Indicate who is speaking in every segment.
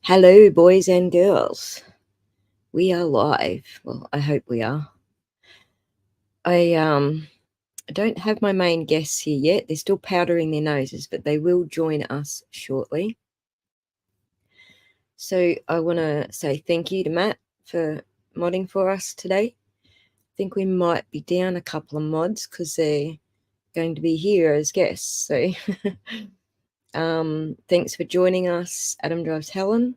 Speaker 1: Hello, boys and girls. We are live. Well, I hope we are. I don't have my main guests here yet. They're still powdering their noses, but they will join us shortly. So I want to say thank you to Matt for modding for us today. I think we might be down a couple of mods because they're going to be here as guests. So thanks for joining us, Adam Drives Helen.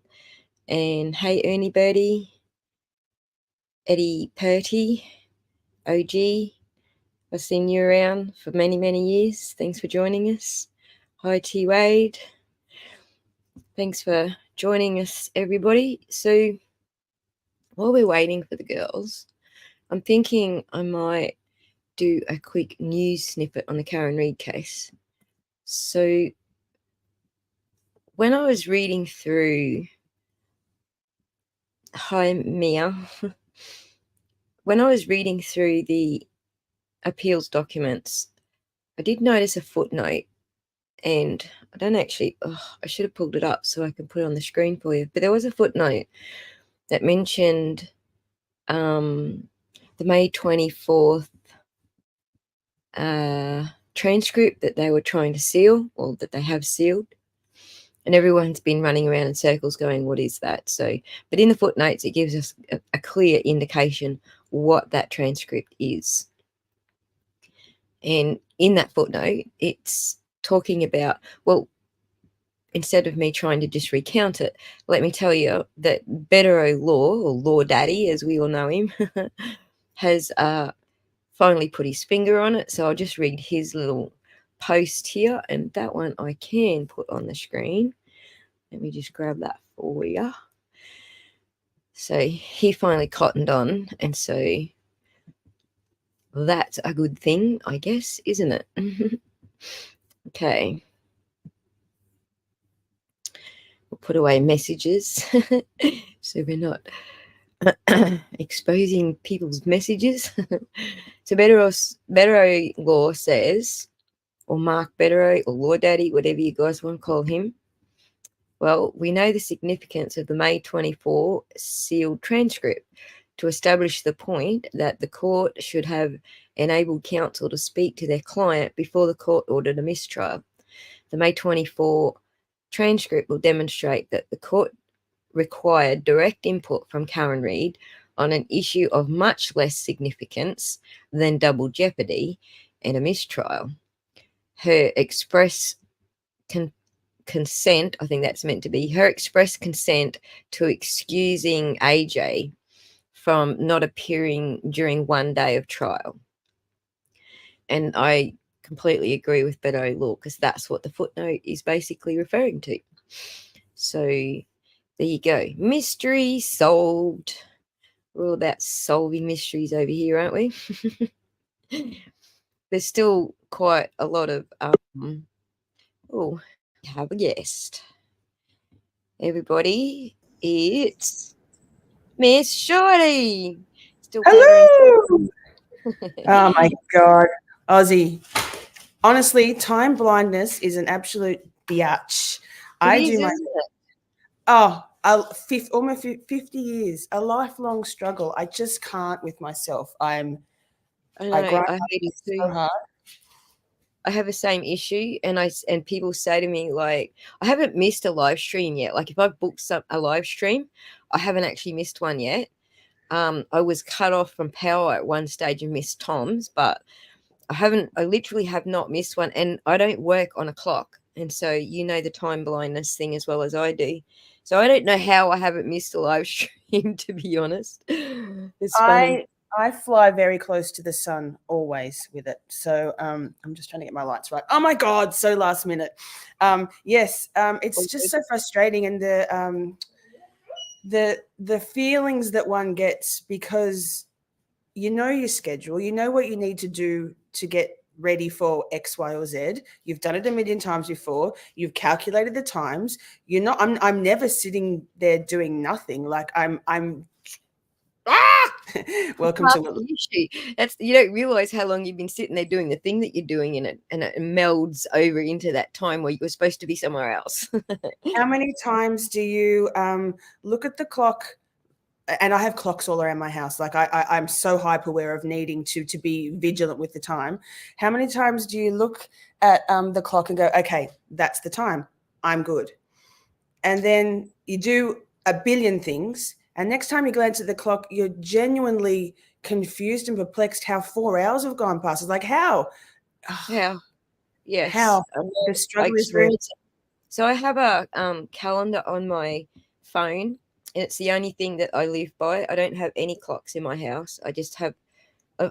Speaker 1: And hey, Ernie Birdie, Eddie Purty, OG. I've seen you around for many, many years. Thanks for joining us. Hi, T. Wade. Thanks for joining us, everybody. So while we're waiting for the girls, I'm thinking I might do a quick news snippet on the Karen Reid case. So when I was reading through, hi, Mia. When I was reading through the appeals documents, I did notice a footnote, and I don't actually, I should have pulled it up so I can put it on the screen for you, but there was a footnote that mentioned the May 24th transcript that they were trying to seal, or that they have sealed, and everyone's been running around in circles going, what is that? So, but in the footnotes, it gives us a clear indication what that transcript is. And in that footnote, it's talking about, well, instead of me trying to just recount it, let me tell you that Better Law, or Law Daddy, as we all know him, has finally put his finger on it. So I'll just read his little post here, and that one I can put on the screen. Let me just grab that for you. So he finally cottoned on, and so that's a good thing, I guess, isn't it? Okay. We'll put away messages so we're not exposing people's messages. So Better Law says, or Mark Better or Law Daddy, whatever you guys want to call him. Well, we know the significance of the May 24 sealed transcript to establish the point that the court should have enabled counsel to speak to their client before the court ordered a mistrial. The May 24 transcript will demonstrate that the court required direct input from Karen Reid on an issue of much less significance than double jeopardy and a mistrial. Her express consent, I think that's meant to be her express consent to excusing AJ from not appearing during one day of trial. And I completely agree with Beto Law, because that's what the footnote is basically referring to. So there you go. Mystery solved. We're all about solving mysteries over here, aren't we? There's still quite a lot of oh, have a guest. Everybody, it's Miss Shorty. Still
Speaker 2: hello. Oh my God, Aussie. Honestly, time blindness is an absolute biatch. Almost 50 years, a lifelong struggle. I just can't with myself. I
Speaker 1: know,
Speaker 2: grind
Speaker 1: I hate it too.
Speaker 2: so hard.
Speaker 1: I have the same issue, and people say to me, like, I haven't missed a live stream yet. Like, if I've booked a live stream, I haven't actually missed one yet. I was cut off from power at one stage and missed Tom's, but I literally have not missed one, and I don't work on a clock. And so, you know, the time blindness thing as well as I do. So I don't know how I haven't missed a live stream, to be honest. It's funny.
Speaker 2: I fly very close to the sun always with it. So I'm just trying to get my lights right. Oh my God, so last minute. Yes, it's just so frustrating, and the feelings that one gets, because you know your schedule, you know what you need to do to get ready for X, Y, or Z. You've done it a million times before. You've calculated the times. You're not. I'm never sitting there doing nothing. Like I'm Welcome
Speaker 1: Half
Speaker 2: to
Speaker 1: the issue. That's, you don't realize how long you've been sitting there doing the thing that you're doing, and it melds over into that time where you were supposed to be somewhere else.
Speaker 2: How many times do you look at the clock? And I have clocks all around my house. Like I'm so hyper aware of needing to be vigilant with the time. How many times do you look at the clock and go, okay, that's the time, I'm good? And then you do a billion things, and next time you glance at the clock, you're genuinely confused and perplexed how 4 hours have gone past. It's like, how?
Speaker 1: How? Yes.
Speaker 2: How? The
Speaker 1: I
Speaker 2: struggle is real.
Speaker 1: experience it. So I have a calendar on my phone, and it's the only thing that I live by. I don't have any clocks in my house. I just have.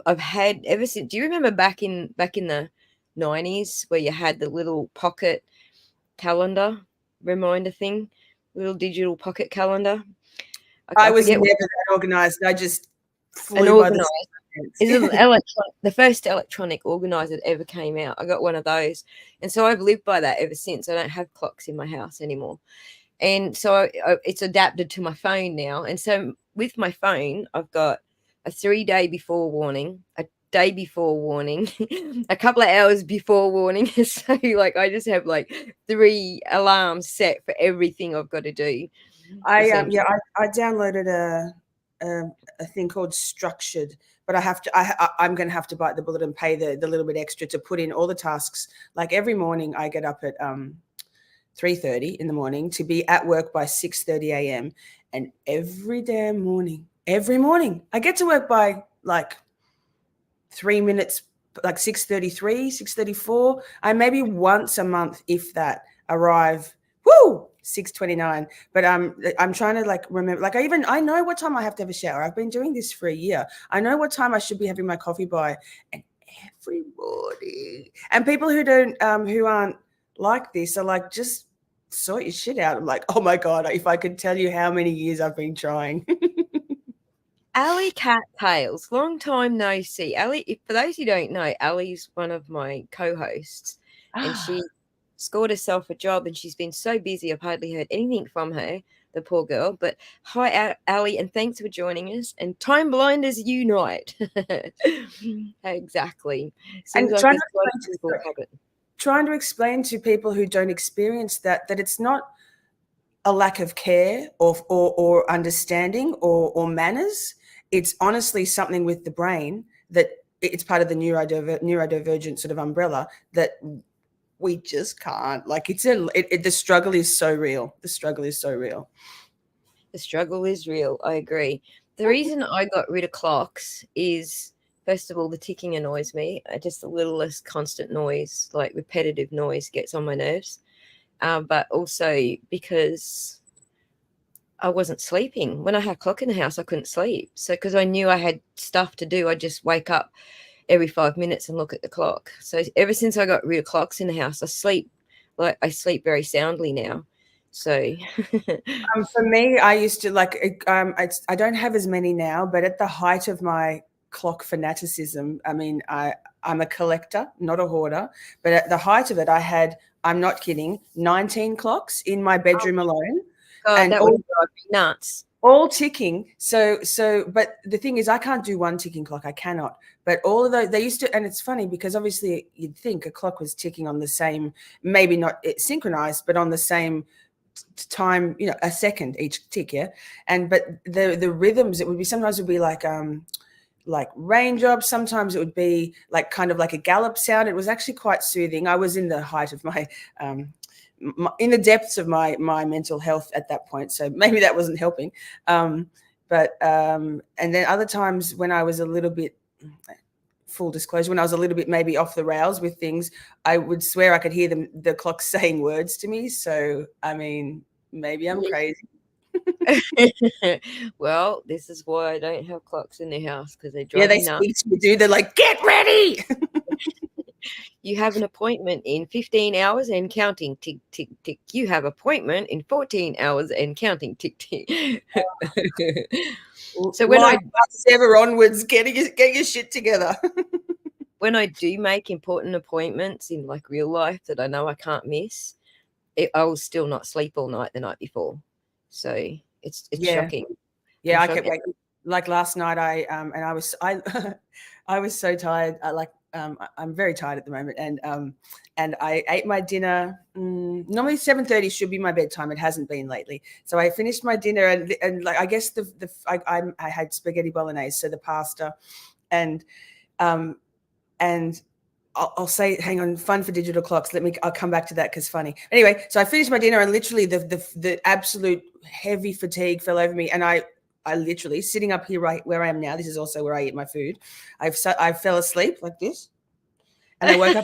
Speaker 1: I've had ever since. Do you remember back in the 90s where you had the little pocket calendar reminder thing, little digital pocket calendar?
Speaker 2: I was
Speaker 1: forget
Speaker 2: never
Speaker 1: what
Speaker 2: that organized. I just
Speaker 1: an
Speaker 2: flew by the
Speaker 1: organizer. It's an the first electronic organizer that ever came out. I got one of those, and so I've lived by that ever since. I don't have clocks in my house anymore, and so it's adapted to my phone now. And so with my phone, I've got a 3-day before warning, a day before warning, a couple of hours before warning. So like I just have like 3 alarms set for everything I've got to do.
Speaker 2: I downloaded a thing called Structured, but I'm going to have to bite the bullet and pay the little bit extra to put in all the tasks. Like every morning, I get up at 3:30 in the morning to be at work by 6:30 a.m. And every damn morning, I get to work by like 3 minutes, like 6:33, 6:34. I maybe once a month, if that, arrive. Woo! 6:29. But I'm trying to like remember, like I know what time I have to have a shower. I've been doing this for a year. I know what time I should be having my coffee by, and every morning. And people who don't who aren't like this are like, just sort your shit out. I'm like, oh my God, if I could tell you how many years I've been trying.
Speaker 1: Ali Cattails, long time no see. Ali, for those who don't know, Ali's one of my co-hosts, and she scored herself a job, and she's been so busy I've hardly heard anything from her, the poor girl. But hi, Ali, and thanks for joining us. And time blinders unite. Exactly. Seems
Speaker 2: And
Speaker 1: like there's a lot of people have it.
Speaker 2: trying to explain to people who don't experience that it's not a lack of care or understanding or manners. It's honestly something with the brain that it's part of the neurodivergent sort of umbrella that we just can't. Like the struggle is so real. The struggle is so real.
Speaker 1: The struggle is real. I agree. The reason I got rid of clocks is, first of all, the ticking annoys me. Just a little less constant noise, like repetitive noise, gets on my nerves. But also because I wasn't sleeping. When I had a clock in the house, I couldn't sleep. So because I knew I had stuff to do, I just wake up every 5 minutes and look at the clock. So ever since I got rid of clocks in the house, I sleep very soundly now. So
Speaker 2: For me, I used to like. I don't have as many now, but at the height of my clock fanaticism, I mean, I'm a collector, not a hoarder. But at the height of it, I had, I'm not kidding, 19 clocks in my bedroom alone.
Speaker 1: God,
Speaker 2: And
Speaker 1: that would drive me nuts.
Speaker 2: All ticking. So, but the thing is, I can't do one ticking clock. I cannot. But all of those, they used to, and it's funny because obviously you'd think a clock was ticking on the same, maybe not synchronized, but on the same time, a second each tick. Yeah. But the rhythms, it would be, sometimes it would be like raindrops. Sometimes it would be like kind of like a gallop sound. It was actually quite soothing. I was in the height of my, in the depths of my mental health at that point, so maybe that wasn't helping. And then other times when I was a little bit, full disclosure, when I was a little bit maybe off the rails with things, I would swear I could hear the clock saying words to me. So I mean, maybe I'm crazy.
Speaker 1: Well, this is why I don't have clocks in the house, because they drive me nuts.
Speaker 2: Speak to you, dude. They're like, get ready.
Speaker 1: You have an appointment in 15 hours and counting, tick, tick, tick. You have appointment in 14 hours and counting, tick, tick. So when I
Speaker 2: ever onwards, get your shit together.
Speaker 1: When I do make important appointments in like real life that I know I can't miss, I will still not sleep all night the night before. So it's shocking.
Speaker 2: Yeah,
Speaker 1: I'm
Speaker 2: I kept
Speaker 1: shocking.
Speaker 2: like last night, I was so tired. I'm very tired at the moment, and I ate my dinner. Normally 7:30 should be my bedtime. It hasn't been lately, so I finished my dinner, and like I guess I had spaghetti bolognese, so the pasta, and and I'll say, hang on, fun for digital clocks. I'll come back to that because funny. Anyway, so I finished my dinner and literally the absolute heavy fatigue fell over me, and I literally sitting up here right where I am now. This is also where I eat my food. I fell asleep like this, and I woke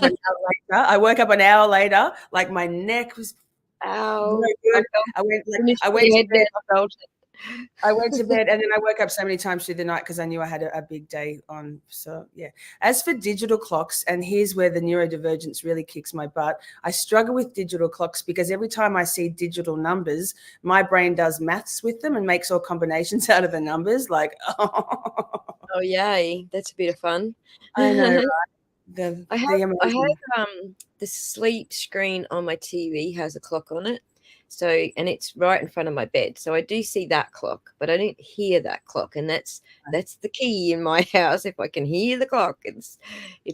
Speaker 2: up an hour later. Like my neck was no
Speaker 1: Ow.
Speaker 2: good. I went to bed. I went to bed and then I woke up so many times through the night because I knew I had a big day on. So, yeah. As for digital clocks, and here's where the neurodivergence really kicks my butt, I struggle with digital clocks because every time I see digital numbers, my brain does maths with them and makes all combinations out of the numbers. Like,
Speaker 1: Oh, yay. That's a bit of fun.
Speaker 2: I know, right?
Speaker 1: I have the sleep screen on my TV has a clock on it. So, and it's right in front of my bed. So I do see that clock, but I don't hear that clock. And that's the key in my house. If I can hear the clock, it's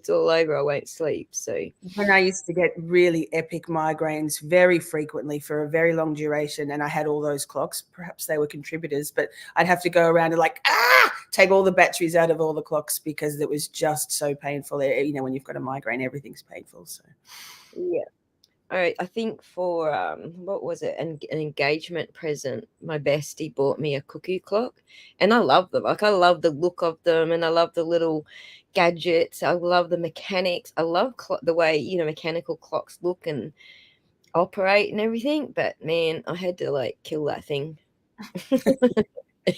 Speaker 1: all over. I won't sleep. So
Speaker 2: when I used to get really epic migraines very frequently for a very long duration, and I had all those clocks, perhaps they were contributors, but I'd have to go around and take all the batteries out of all the clocks because it was just so painful. You know, when you've got a migraine, everything's painful. So
Speaker 1: yeah. All right, I think for what was it? An engagement present, my bestie bought me a cuckoo clock, and I love them. Like I love the look of them, and I love the little gadgets. I love the mechanics. I love the way mechanical clocks look and operate and everything. But man, I had to like kill that thing.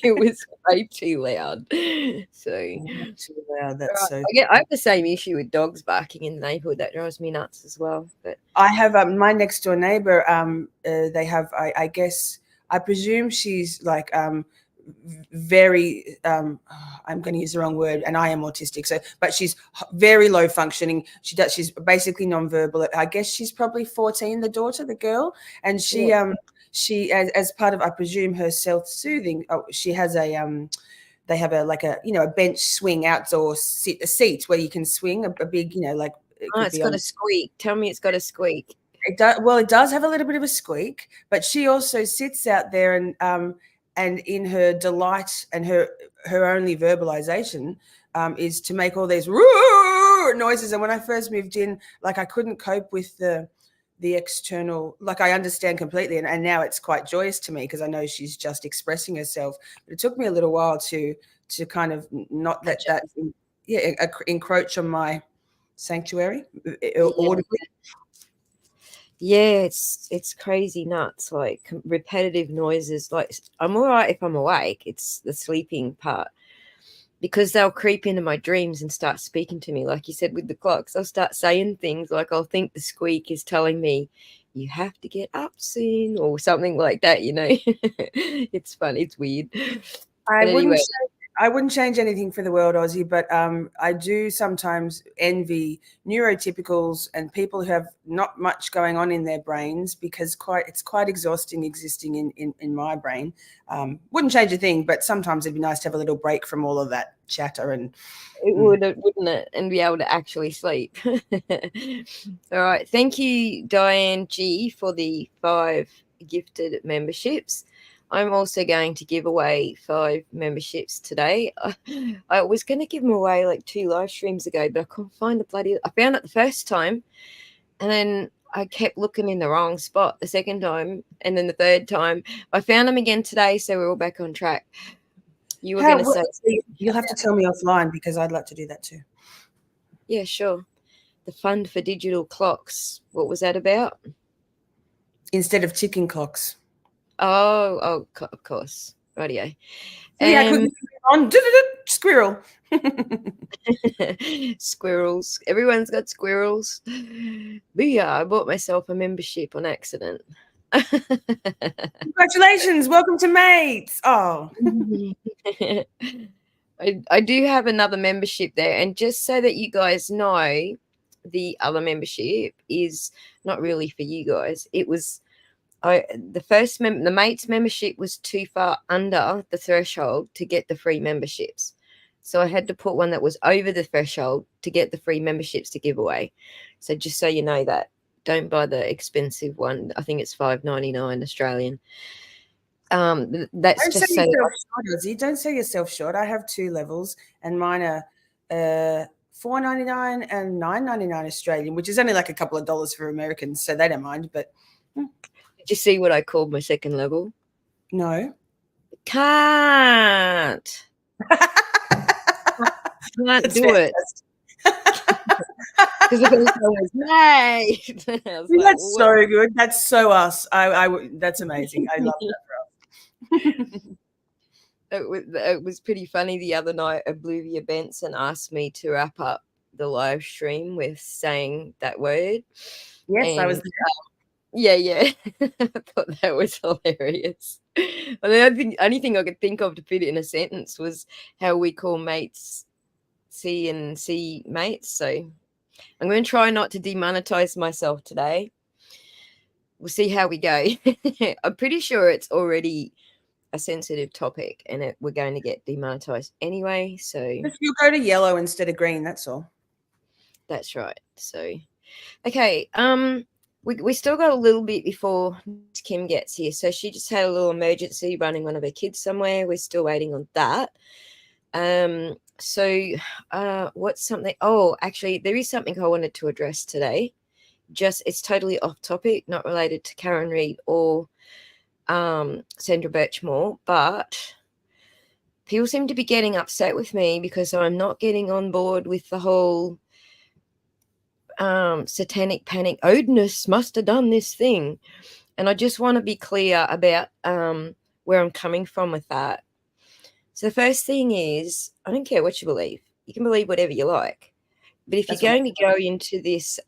Speaker 1: It was way too loud. So
Speaker 2: too loud. That's so.
Speaker 1: I have the same issue with dogs barking in the neighborhood. That drives me nuts as well. But
Speaker 2: I have my next door neighbor. They have. I guess. I presume she's like very. I'm going to use the wrong word, and I am autistic. So, but she's very low functioning. She's basically nonverbal. I guess she's probably 14. The daughter, the girl, and she she as part of, I presume, her self-soothing, she has they have a bench swing outdoor seat where you can swing a big
Speaker 1: it's got a squeak. Tell me it's got a squeak.
Speaker 2: It does have a little bit of a squeak, but she also sits out there and in her delight and her only verbalization is to make all these noises. And when I first moved in, like I couldn't cope with the external, like I understand completely. And now it's quite joyous to me because I know she's just expressing herself. But it took me a little while to kind of not let that encroach on my sanctuary audibly.
Speaker 1: Yeah, it's crazy nuts, like repetitive noises. Like I'm all right if I'm awake. It's the sleeping part. Because they'll creep into my dreams and start speaking to me, like you said with the clocks. I'll start saying things like I'll think the squeak is telling me, you have to get up soon or something like that, It's fun. It's weird.
Speaker 2: I wouldn't change anything for the world, Aussie, but I do sometimes envy neurotypicals and people who have not much going on in their brains because it's quite exhausting existing in my brain. Wouldn't change a thing, but sometimes it'd be nice to have a little break from all of that chatter. And
Speaker 1: it would, wouldn't it? And be able to actually sleep. All right. Thank you, Diane G, for the 5 gifted memberships. I'm also going to give away 5 memberships today. I was going to give them away like 2 live streams ago, but I couldn't find I found it the first time, and then I kept looking in the wrong spot the second time, and then the third time. I found them again today, so we're all back on track. You were going to say...
Speaker 2: You'll have to tell me offline because I'd like to do that too.
Speaker 1: Yeah, sure. The fund for digital clocks. What was that about?
Speaker 2: Instead of ticking clocks.
Speaker 1: Oh, of course. Radio.
Speaker 2: On squirrel.
Speaker 1: Squirrels. Everyone's got squirrels. But yeah, I bought myself a membership on accident.
Speaker 2: Congratulations. Welcome to Mates. Oh.
Speaker 1: I do have another membership there. And just so that you guys know, the other membership is not really for you guys. It was the mate's membership was too far under the threshold to get the free memberships. So I had to put one that was over the threshold to get the free memberships to give away. So just so you know that, don't buy the expensive one. I think it's $5.99 Australian. That's
Speaker 2: Don't
Speaker 1: just
Speaker 2: sell
Speaker 1: so
Speaker 2: yourself short, Ozzy. Don't sell yourself short. I have 2 levels, and mine are $4.99 and $9.99 Australian, which is only like a couple of dollars for Americans, so they don't mind. But
Speaker 1: did you see what I called my second level?
Speaker 2: no,
Speaker 1: Can't do it. Because the first one was mate.
Speaker 2: That's so good. That's so us. That's amazing. I love that for us.
Speaker 1: It was pretty funny the other night. Oblivia Benson asked me to wrap up the live stream with saying that word.
Speaker 2: Yes, I was there.
Speaker 1: Yeah. I thought that was hilarious. The only thing I could think of to fit it in a sentence was how we call mates C and C mates. So I'm going to try not to demonetize myself today. We'll see how we go. I'm pretty sure it's already a sensitive topic and we're going to get demonetized anyway. So
Speaker 2: you'll go to yellow instead of green. That's all.
Speaker 1: That's right. So, okay. We still got a little bit before Kim gets here. So she just had a little emergency running one of her kids somewhere. We're still waiting on that. What's something? Oh, actually, there is something I wanted to address today. It's totally off topic, not related to Karen Reid or Sandra Birchmore, but people seem to be getting upset with me because I'm not getting on board with the whole Satanic Panic. Odinus must have done this thing. And I just want to be clear about where I'm coming from with that. So the first thing is, I don't care what you believe. You can believe whatever you like. But if you're going to go into this,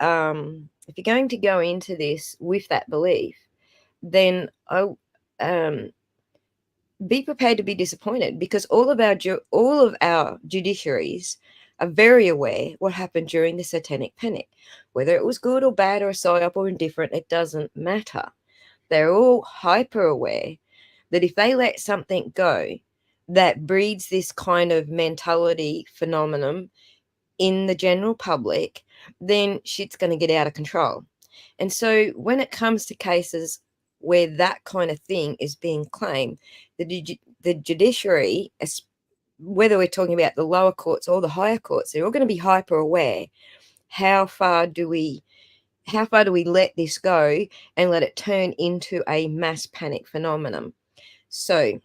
Speaker 1: with that belief, then be prepared to be disappointed, because all of our judiciaries are very aware what happened during the Satanic Panic. Whether it was good or bad or a psyop or indifferent, it doesn't matter. They're all hyper aware that if they let something go that breeds this kind of mentality phenomenon in the general public, then shit's going to get out of control. And so when it comes to cases where that kind of thing is being claimed, the judiciary, whether we're talking about the lower courts or the higher courts, they're all going to be hyper aware. How far do we let this go and let it turn into a mass panic phenomenon? So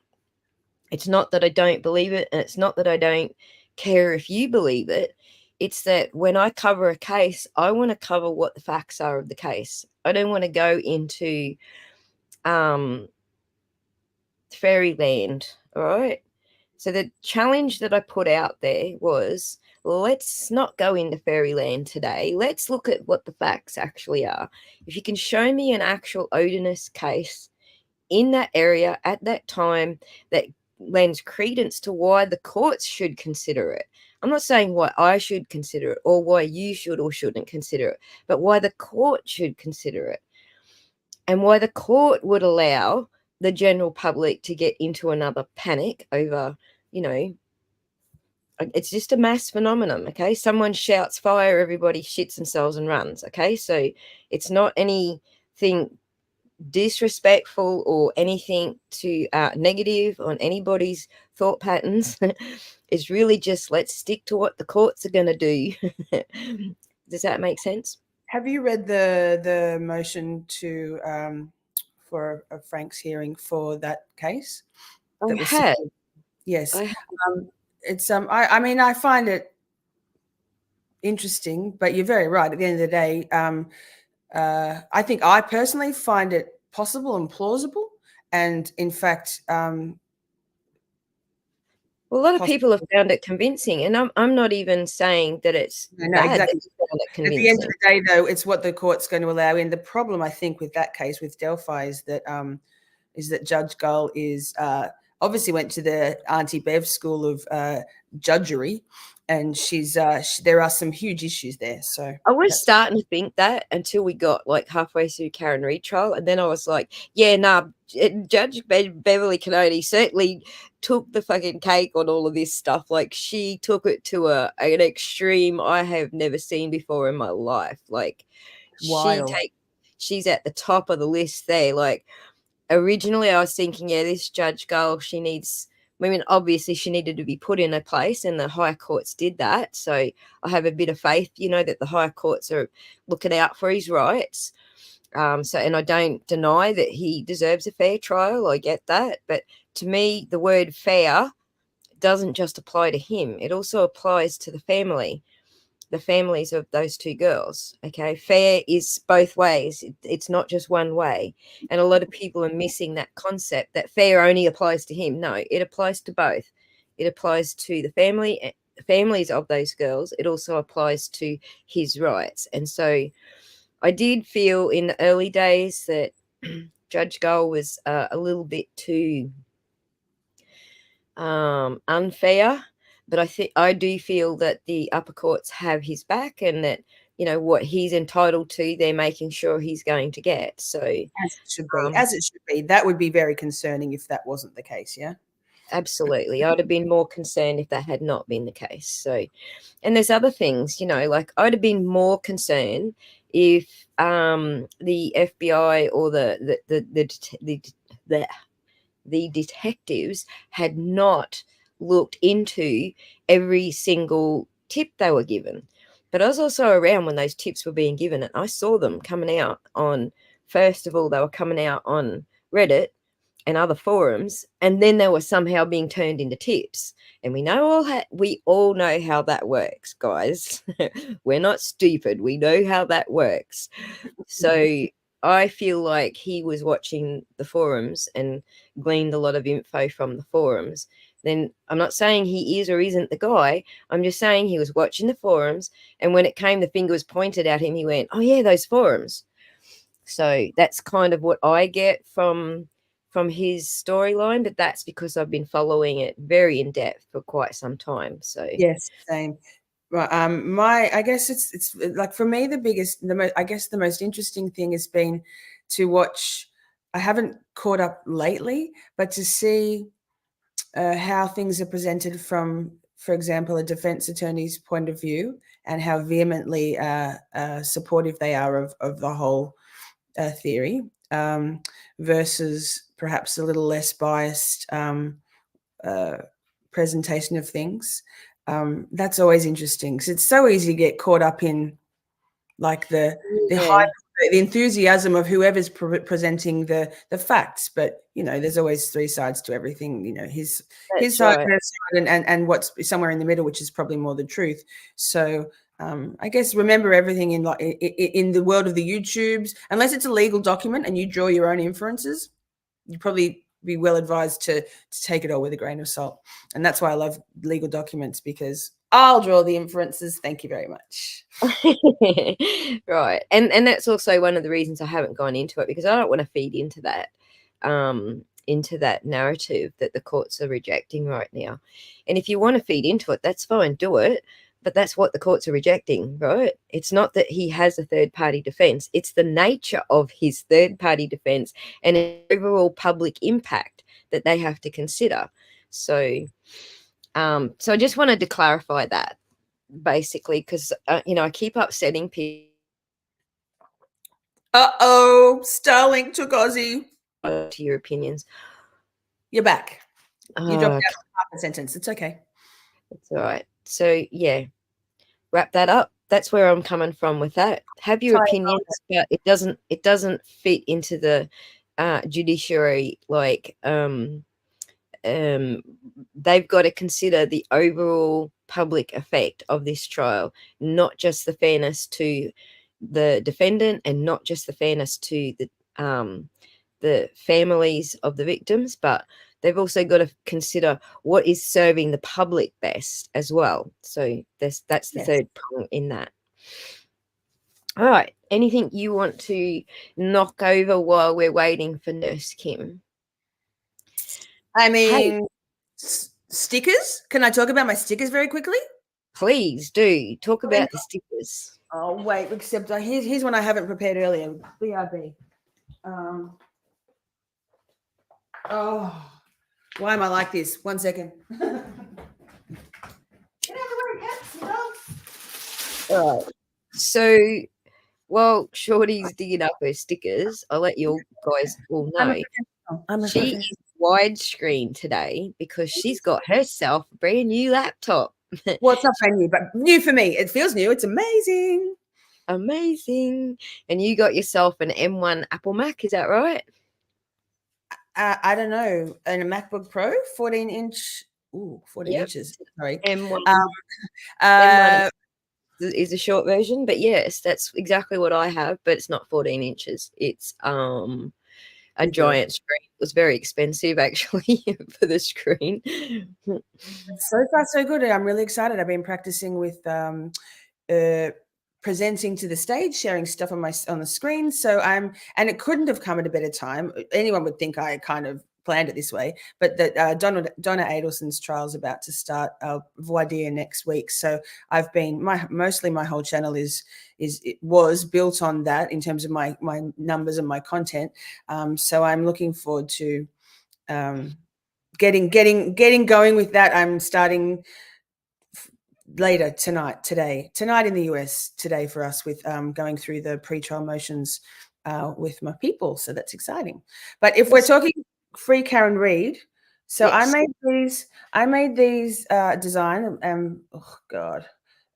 Speaker 1: it's not that I don't believe it, and it's not that I don't care if you believe it. It's that when I cover a case, I want to cover what the facts are of the case. I don't want to go into fairyland, all right? So the challenge that I put out there was, let's not go into fairyland today. Let's look at what the facts actually are. If you can show me an actual Odinus case in that area at that time that lends credence to why the courts should consider it. I'm not saying why I should consider it or why you should or shouldn't consider it, but why the court should consider it, and why the court would allow the general public to get into another panic over, it's just a mass phenomenon, okay? Someone shouts fire, everybody shits themselves and runs, okay? So it's not anything disrespectful or anything to negative on anybody's thought patterns. It's really just, let's stick to what the courts are going to do. Does that make sense?
Speaker 2: Have you read the motion to for a Frank's hearing for that case?
Speaker 1: I have.
Speaker 2: Yes. It's I mean, I find it interesting, but you're very right. At the end of the day, I think I personally find it possible and plausible, and in fact,
Speaker 1: well, a lot of people have found it convincing, and I'm not even saying that it's bad.
Speaker 2: Exactly. At the end of the day, though, it's what the court's going to allow in. The problem, I think, with that case with Delphi is that Judge Gull is obviously went to the Auntie Bev School of Judgery, and there are some huge issues there. So
Speaker 1: I was starting to think that until we got like halfway through Karen Reid trial, and then I was like, yeah, nah, Judge Beverly Cannody certainly took the fucking cake on all of this stuff. Like, she took it to an extreme I have never seen before in my life. Like,
Speaker 2: wild.
Speaker 1: she's at the top of the list there. Like, originally I was thinking, yeah, this Judge girl, she needs, I mean, obviously she needed to be put in a place, and the higher courts did that. So I have a bit of faith, that the higher courts are looking out for his rights. And I don't deny that he deserves a fair trial. I get that. But to me, the word fair doesn't just apply to him. It also applies to the families of those two girls. Okay, fair is both ways. It's not just one way. And a lot of people are missing that concept that fair only applies to him. No, it applies to both. It applies to the families of those girls. It also applies to his rights. And so I did feel in the early days that Judge Gull was a little bit too unfair, but I do feel that the upper courts have his back, and that what he's entitled to, they're making sure he's going to get. So
Speaker 2: as it should be. That would be very concerning if that wasn't the case. Yeah,
Speaker 1: absolutely. I'd have been more concerned if that had not been the case. So, and there's other things, like I'd have been more concerned if the FBI or the detectives had not looked into every single tip they were given. But I was also around when those tips were being given, and I saw them coming out on, first of all, they were coming out on Reddit and other forums, and then they were somehow being turned into tips. And we all know how that works, guys. We're not stupid. We know how that works. So I feel like he was watching the forums and gleaned a lot of info from the forums. Then I'm not saying he is or isn't the guy. I'm just saying he was watching the forums, and when it came, the finger was pointed at him. He went, "Oh yeah, those forums." So that's kind of what I get from his storyline, but that's because I've been following it very in depth for quite some time. So
Speaker 2: yes, same. Right. I guess it's like, for me, the most interesting thing has been to watch. I haven't caught up lately, but to see how things are presented from, for example, a defense attorney's point of view, and how vehemently supportive they are of the whole theory, versus perhaps a little less biased presentation of things. That's always interesting, because it's so easy to get caught up in like the enthusiasm of whoever's presenting the facts. But there's always three sides to everything. His side,
Speaker 1: right.
Speaker 2: her side, and what's somewhere in the middle, which is probably more the truth. So I guess remember everything in the world of the YouTubes, unless it's a legal document and you draw your own inferences, you probably be well advised to take it all with a grain of salt. And that's why I love legal documents, because I'll draw the inferences. Thank you very much.
Speaker 1: Right. And that's also one of the reasons I haven't gone into it, because I don't want to feed into that narrative that the courts are rejecting right now. And if you want to feed into it, that's fine, do it. But that's what the courts are rejecting, right? It's not that he has a third-party defense. It's the nature of his third-party defense and an overall public impact that they have to consider. So I just wanted to clarify that, basically, because, I keep upsetting people.
Speaker 2: Starlink took Aussie.
Speaker 1: To your opinions.
Speaker 2: You're back. You dropped
Speaker 1: Oh,
Speaker 2: out half a sentence. It's okay.
Speaker 1: that's all right. So, yeah, wrap that up. That's where I'm coming from with that. Have your opinions, but it doesn't fit into the judiciary. Like, they've got to consider the overall public effect of this trial, not just the fairness to the defendant, and not just the fairness to the families of the victims, but they've also got to consider what is serving the public best as well. So that's the third point in that. All right. Anything you want to knock over while we're waiting for Nurse Kim?
Speaker 2: I
Speaker 1: Hey,
Speaker 2: mean, stickers. Can I talk about my stickers very quickly?
Speaker 1: please do talk about the stickers.
Speaker 2: Oh wait, except here's one I haven't prepared earlier. BRB. Oh, why am I like this? 1 second. Get out of the way, cats.
Speaker 1: All right. So, while Shorty's digging up her stickers, I'll let you guys all
Speaker 2: I'm a
Speaker 1: know
Speaker 2: professional. I'm a
Speaker 1: she
Speaker 2: professional.
Speaker 1: is widescreen today because she's got herself a brand new laptop.
Speaker 2: Well, it's not brand new, but new for me. It feels new. It's amazing.
Speaker 1: Amazing. And you got yourself an M1 Apple Mac, is that right?
Speaker 2: I don't know. And a MacBook Pro, 14-inch. Ooh, 14
Speaker 1: Yep.
Speaker 2: inches. Sorry.
Speaker 1: M1,
Speaker 2: Uh,
Speaker 1: M1 is a short version, but yes, that's exactly what I have, but it's not 14 inches. It's a giant screen. It was very expensive actually for the screen.
Speaker 2: so far, so good. I'm really excited. I've been practicing with presenting to the stage, sharing stuff on the screen. So and it couldn't have come at a better time. Anyone would think I kind of planned it this way, but that Donna Adelson's trial is about to start voir dire next week. So I've been mostly my whole channel was built on that in terms of my numbers and my content. So I'm looking forward to getting going with that. I'm starting later tonight in the US today for us with going through the pre-trial motions with my people. So that's exciting. But if we're talking free Karen Reid, so
Speaker 1: Yes.
Speaker 2: I made these design. Oh God,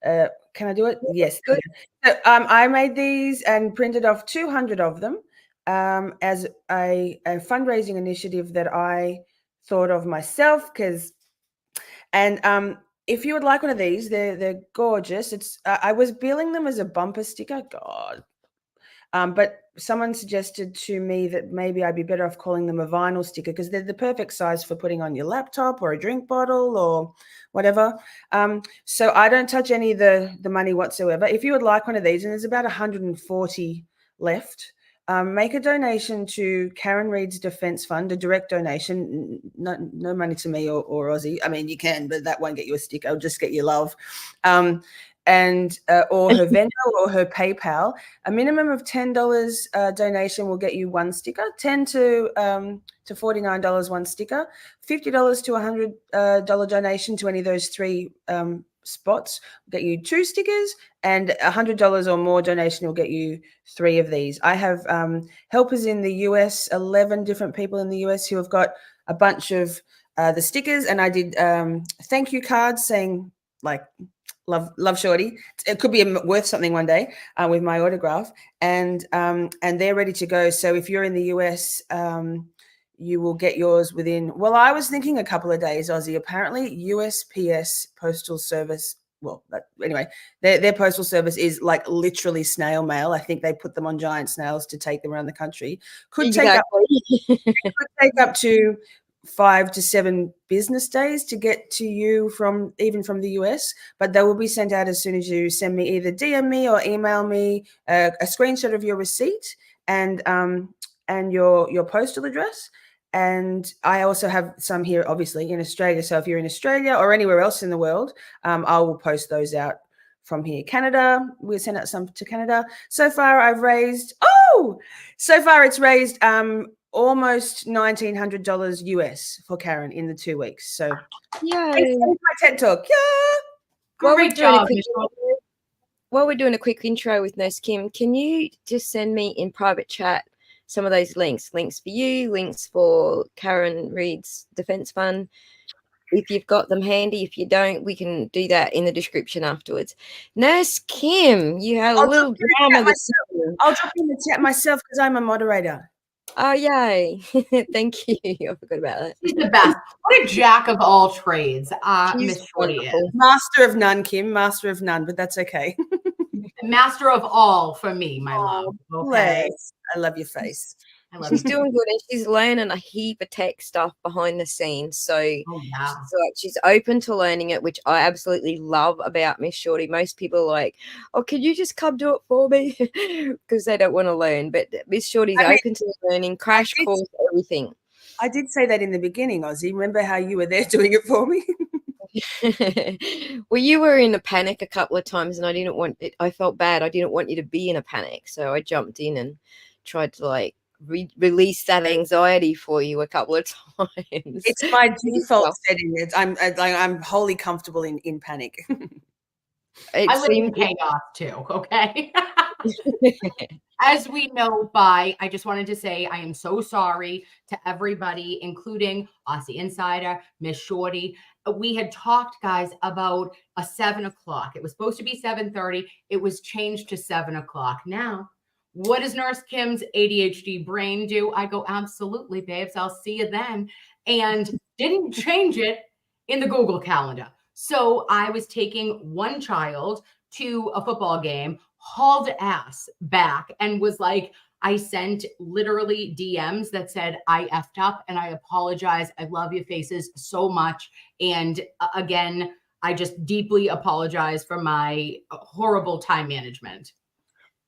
Speaker 2: can I do it? Yes.
Speaker 1: Good.
Speaker 2: So, I made these and printed off 200 of them as a fundraising initiative that I thought of myself if you would like one of these, they're gorgeous. It's I was billing them as a bumper sticker. God. But someone suggested to me that maybe I'd be better off calling them a vinyl sticker because they're the perfect size for putting on your laptop or a drink bottle or whatever. So I don't touch any of the money whatsoever. If you would like one of these, and there's about 140 left, make a donation to Karen Reid's Defence Fund, a direct donation, no money to me or Aussie. I mean, you can, but that won't get you a sticker. I'll just get your love. And or her Venmo or her PayPal. A minimum of $10 donation will get you one sticker. $10 to $49 one sticker. $50 to $100 donation to any of those three spots will get you two stickers, and $100 or more donation will get you three of these. I have helpers in the US, 11 different people in the US who have got a bunch of the stickers, and I did thank you cards saying like love Shorty. It could be worth something one day with my autograph, and they're ready to go. So if you're in the US, you will get yours within. Well, I was thinking a couple of days, Aussie. Apparently, USPS Postal Service. Well, anyway, their postal service is like literally snail mail. I think they put them on giant snails to take them around the country. Could take up to 5 to 7 business days to get to you from the US, but they will be sent out as soon as you send me either DM me or email me a screenshot of your receipt and your postal address. And I also have some here, obviously, in Australia. So if you're in Australia or anywhere else in the world, I will post those out from here. Canada, we'll send out some to Canada. So far, it's raised almost $1,900 US for Karen in the 2 weeks. So,
Speaker 1: Yay.
Speaker 2: my TED Talk. Yeah.
Speaker 3: Great job.
Speaker 1: While we're doing a quick intro with Nurse Kim, can you just send me in private chat some of those links for you, links for Karen Reid's Defence Fund? If you've got them handy. If you don't, we can do that in the description afterwards. Nurse Kim, you had a little drama this morning.
Speaker 2: I'll drop in the chat myself because I'm a moderator.
Speaker 1: Oh, yay. Thank you. I forgot about that.
Speaker 3: She's the best. What a jack of all trades Miss Shorty is.
Speaker 2: Master of none, Kim. Master of none, but that's okay.
Speaker 3: Master of all for me, my love. Okay.
Speaker 2: I love your face.
Speaker 1: She's doing good, and she's learning a heap of tech stuff behind the sines. So, she's open to learning it, which I absolutely love about Miss Shorty. Most people are like, "Oh, can you just come do it for me?" because they don't want to learn. But Miss Shorty's open to learning, crash course, everything.
Speaker 2: I did say that in the beginning, Ozzy. Remember how you were there doing it for me?
Speaker 1: Well, you were in a panic a couple of times, and I didn't want it. I felt bad. I didn't want you to be in a panic, so I jumped in and tried to like release that anxiety for you a couple of times.
Speaker 2: It's my default setting. I'm wholly comfortable in panic.
Speaker 1: It
Speaker 3: I live in
Speaker 1: seemed
Speaker 3: chaos too, okay? As we know by, I just wanted to say I am so sorry to everybody, including Aussie Insider, Miss Shorty. We had talked, guys, about a 7 o'clock. It was supposed to be 7:30. It was changed to 7 o'clock. Now, what does Nurse Kim's ADHD brain do? I go, absolutely, babes. I'll see you then. And didn't change it in the Google Calendar. So I was taking one child to a football game, hauled ass back, and was like, I sent literally DMs that said, I effed up and I apologize. I love your faces so much. And again, I just deeply apologize for my horrible time management.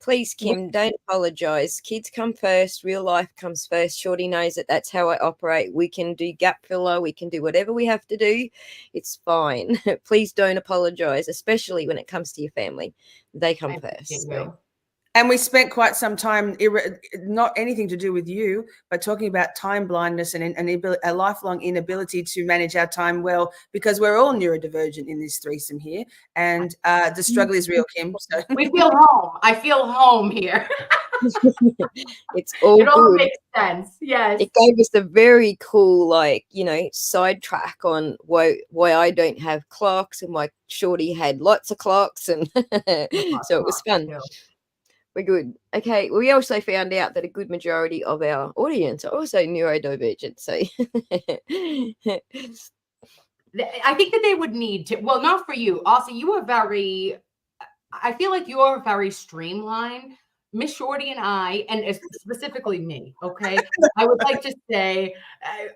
Speaker 1: Please, Kim, don't apologize. Kids come first. Real life comes first. Shorty knows that that's how I operate. We can do gap filler. We can do whatever we have to do. It's fine. Please don't apologize, especially when it comes to your family. They come first. So.
Speaker 2: And we spent quite some time, not anything to do with you, but talking about time blindness and a lifelong inability to manage our time well, because we're all neurodivergent in this threesome here. And the struggle is real, Kim. So.
Speaker 3: We feel home. I feel home here.
Speaker 1: It's all
Speaker 3: it all
Speaker 1: good.
Speaker 3: makes sense. Yes.
Speaker 1: It gave us a very cool, like, sidetrack on why I don't have clocks and why Shorty had lots of clocks. And so it was fun. We're good. Okay. We also found out that a good majority of our audience are also neurodivergent. So
Speaker 3: I think that they would need to, well, not for you. Also, you are I feel like you're very streamlined. Miss Shorty and I, and specifically me, okay? I would like to say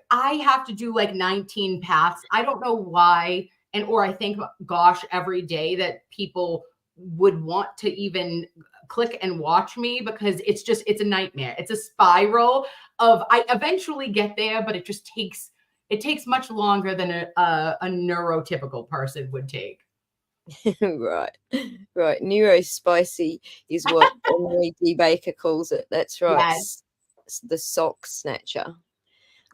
Speaker 3: I have to do like 19 paths. I don't know why. Or I think, gosh, every day that people would want to even click and watch me, because it's a nightmare. It's a spiral of, I eventually get there, but it takes much longer than a neurotypical person would take.
Speaker 1: right. Neurospicy is what Emily D. Baker calls it. That's right.
Speaker 3: Yes.
Speaker 1: The sock snatcher.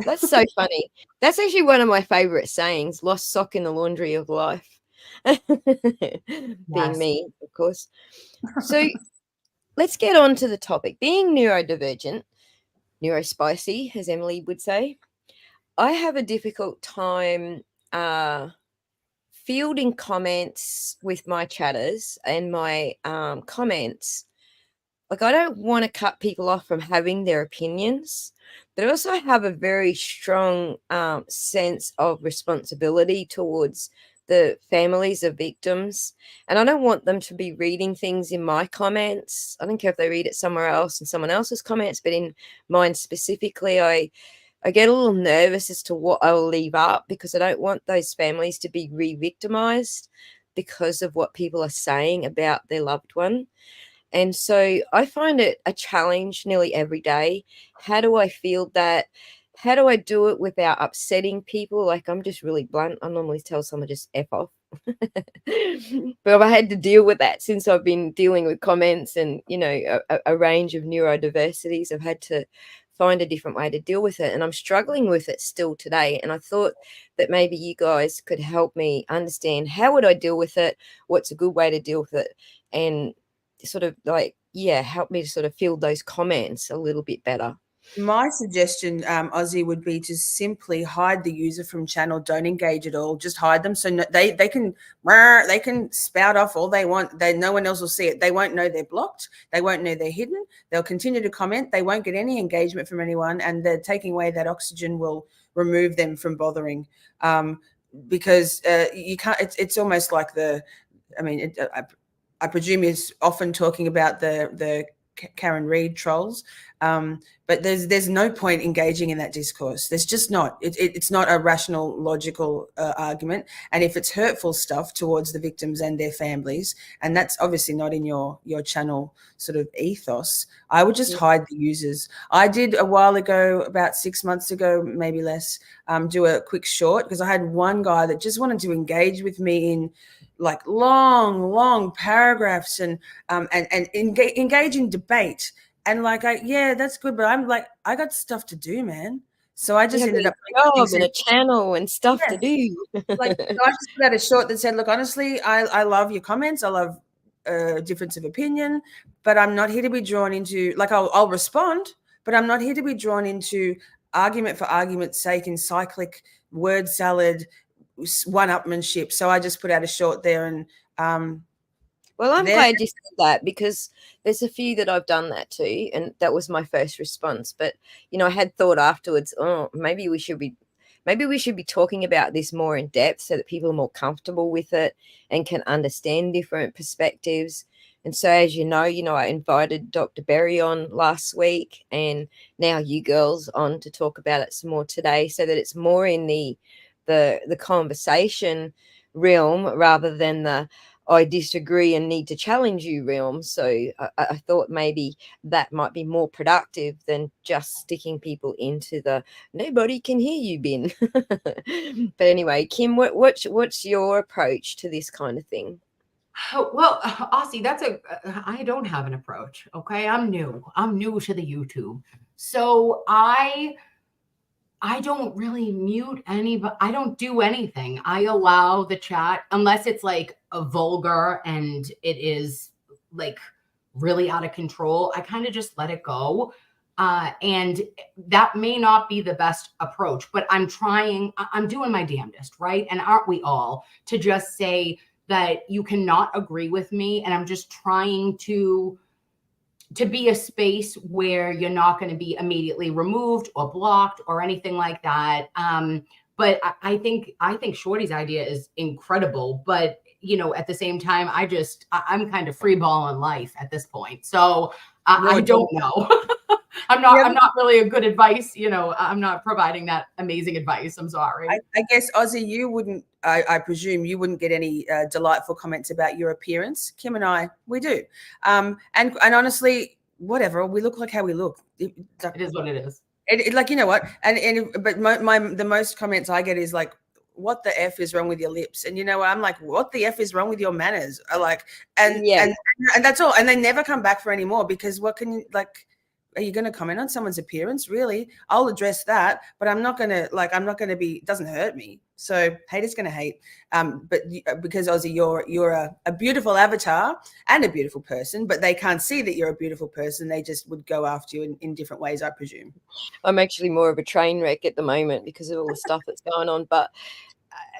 Speaker 1: That's so funny. That's actually one of my favorite sayings: lost sock in the laundry of life. Being me, of course. So let's get on to the topic. Being neurodivergent, neurospicy, as Emily would say, I have a difficult time fielding comments with my chatters and my comments. Like, I don't want to cut people off from having their opinions, but I also have a very strong sense of responsibility towards the families of victims. And I don't want them to be reading things in my comments. I don't care if they read it somewhere else in someone else's comments, but in mine specifically, I get a little nervous as to what I will leave up, because I don't want those families to be re-victimized because of what people are saying about their loved one. And so I find it a challenge nearly every day. How do I field that? How do I do it without upsetting people? Like, I'm just really blunt. I normally tell someone just F off. But I had to deal with that since I've been dealing with comments and, a range of neurodiversities. I've had to find a different way to deal with it. And I'm struggling with it still today. And I thought that maybe you guys could help me understand, how would I deal with it? What's a good way to deal with it? And sort of help me to sort of field those comments a little bit better.
Speaker 2: My suggestion, Ozzy, would be to simply hide the user from channel. Don't engage at all. Just hide them, so they can spout off all they want. No one else will see it. They won't know they're blocked. They won't know they're hidden. They'll continue to comment. They won't get any engagement from anyone, and the taking away that oxygen will remove them from bothering. Because you can't. It's almost like I presume is often talking about the Karen Reid trolls. But there's no point engaging in that discourse. There's just not. It's not a rational, logical argument. And if it's hurtful stuff towards the victims and their families, and that's obviously not in your channel sort of ethos, I would just hide the users. I did a while ago, about 6 months ago, maybe less, do a quick short because I had one guy that just wanted to engage with me in like long paragraphs and engage in debate. And like, that's good, but I'm like, I got stuff to do, man. So I just ended up
Speaker 1: job and a channel and stuff to do.
Speaker 2: Like, so I just put out a short that said, look, honestly, I love your comments. I love difference of opinion, but I'm not here to be drawn into, like, I'll respond, but I'm not here to be drawn into argument for argument's sake in cyclic word salad, one-upmanship. So I just put out a short there and
Speaker 1: well, I'm glad you said that because there's a few that I've done that to, and that was my first response. But I had thought afterwards, oh, maybe we should be talking about this more in depth so that people are more comfortable with it and can understand different perspectives. And so, as you know, I invited Dr. Berry on last week, and now you girls on to talk about it some more today, so that it's more in the conversation realm rather than the I disagree and need to challenge you realm. So I thought maybe that might be more productive than just sticking people into the nobody can hear you bin. But anyway, Kim, what's your approach to this kind of thing?
Speaker 3: Well, Aussie, I don't have an approach. Okay. I'm new to the YouTube. So I don't really mute anybody. I don't do anything. I allow the chat unless it's like a vulgar and it is like really out of control. I kind of just let it go. And that may not be the best approach, but I'm doing my damnedest, right? And aren't we all, to just say that you cannot agree with me. And I'm just trying to be a space where you're not going to be immediately removed or blocked or anything like that. But I think Shorty's idea is incredible. But, at the same time, I'm kind of free balling life at this point. So I don't know. I'm not really a good advice. I'm not providing that amazing advice. I'm sorry.
Speaker 2: I guess, Ozzy, you wouldn't, I presume you wouldn't get any delightful comments about your appearance. Kim and I, we do. And honestly, whatever, we look like how we look.
Speaker 3: It is what it is.
Speaker 2: Like, you know what? But the most comments I get is like, what the F is wrong with your lips? And I'm like, what the F is wrong with your manners? And that's all. And they never come back for any more because what can you, like, are you going to comment on someone's appearance? Really? I'll address that, but I'm not going to be, it doesn't hurt me. So haters going to hate. But because Ozzy, you're a beautiful avatar and a beautiful person, but they can't see that you're a beautiful person. They just would go after you in different ways, I presume.
Speaker 1: I'm actually more of a train wreck at the moment because of all the stuff that's going on. But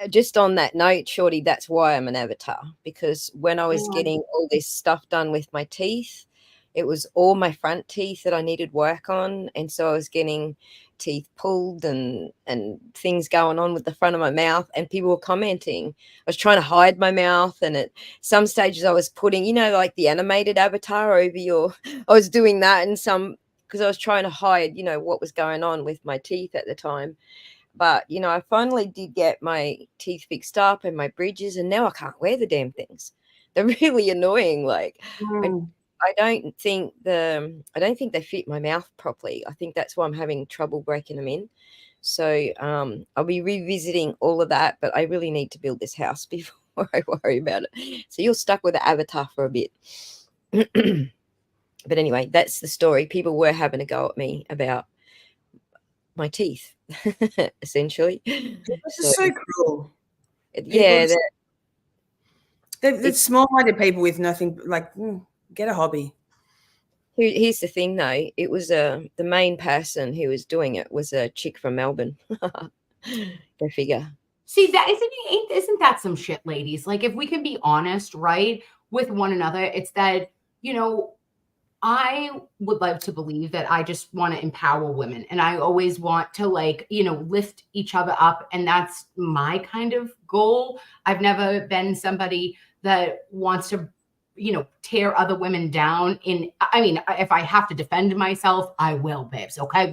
Speaker 1: just on that note, Shorty, that's why I'm an avatar, because when I was getting all this stuff done with my teeth, it was all my front teeth that I needed work on. And so I was getting teeth pulled and things going on with the front of my mouth, and people were commenting. I was trying to hide my mouth, and at some stages I was putting, like the animated avatar over I was doing that in some, because I was trying to hide, what was going on with my teeth at the time. But, I finally did get my teeth fixed up and my bridges, and now I can't wear the damn things. They're really annoying. Like, I don't think they fit my mouth properly. I think that's why I'm having trouble breaking them in. So I'll be revisiting all of that, but I really need to build this house before I worry about it. So you're stuck with the avatar for a bit. But anyway, that's the story. People were having a go at me about my teeth, essentially.
Speaker 2: This is so cruel.
Speaker 1: Yeah.
Speaker 2: They're small-minded people with nothing, like, get a hobby.
Speaker 1: Here's the thing, though. It was the main person who was doing it was a chick from Melbourne. Go figure.
Speaker 3: See, that isn't that some shit, ladies? Like, if we can be honest, right, with one another, it's that, I would like to believe that I just want to empower women, and I always want to, like, lift each other up. And that's my kind of goal. I've never been somebody that wants to tear other women down. I mean, if I have to defend myself, I will, babes. Okay.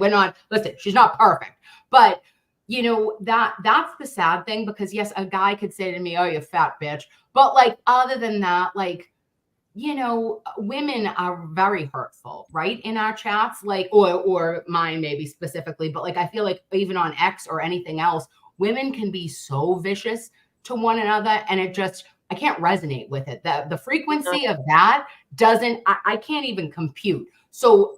Speaker 3: Listen, she's not perfect, but that's the sad thing, because yes, a guy could say to me, "Oh, you fat bitch." But like, other than that, like, women are very hurtful, right? In our chats, like, or mine maybe specifically, but like, I feel like even on X or anything else, women can be so vicious to one another, and I can't resonate with it. The frequency of that I can't even compute. So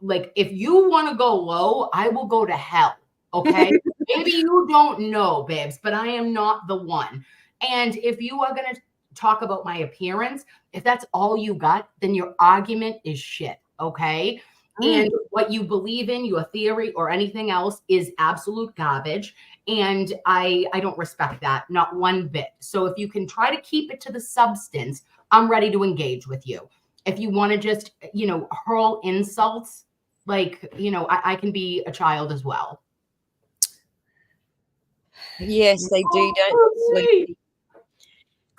Speaker 3: like, if you want to go low, I will go to hell. Okay. Maybe you don't know, babes, but I am not the one. And if you are going to talk about my appearance, if that's all you got, then your argument is shit. Okay. And what you believe in, your theory or anything else, is absolute garbage. And I don't respect that, not one bit. So if you can try to keep it to the substance, I'm ready to engage with you. If you want to just, hurl insults, like, I can be a child as well.
Speaker 1: Yes, they do, don't they?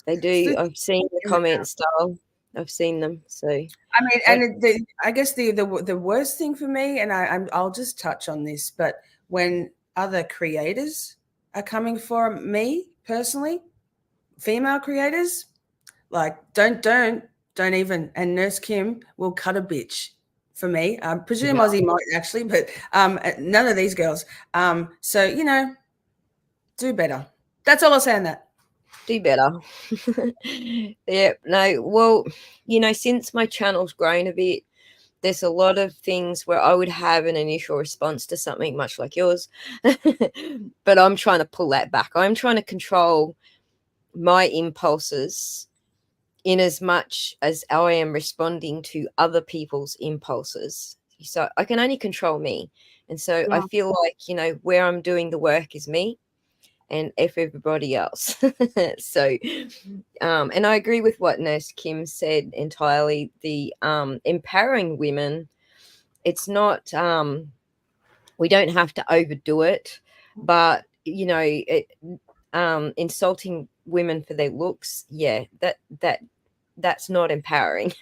Speaker 1: They do. I've seen the comment style. I've seen them. So
Speaker 2: I mean, and I guess the worst thing for me, and I'll just touch on this, but when other creators are coming for me personally, female creators, like don't even. And Nurse Kim will cut a bitch for me. I presume Aussie might actually, but none of these girls. So do better. That's all I'll say on that.
Speaker 1: Do better. Yeah, no, well, since my channel's grown a bit, there's a lot of things where I would have an initial response to something much like yours, but I'm trying to pull that back. I'm trying to control my impulses in as much as I am responding to other people's impulses. So I can only control me. And so I feel like, where I'm doing the work is me and F everybody else. So, and I agree with what Nurse Kim said entirely. The empowering women, it's not, we don't have to overdo it, but, insulting women for their looks, that's not empowering.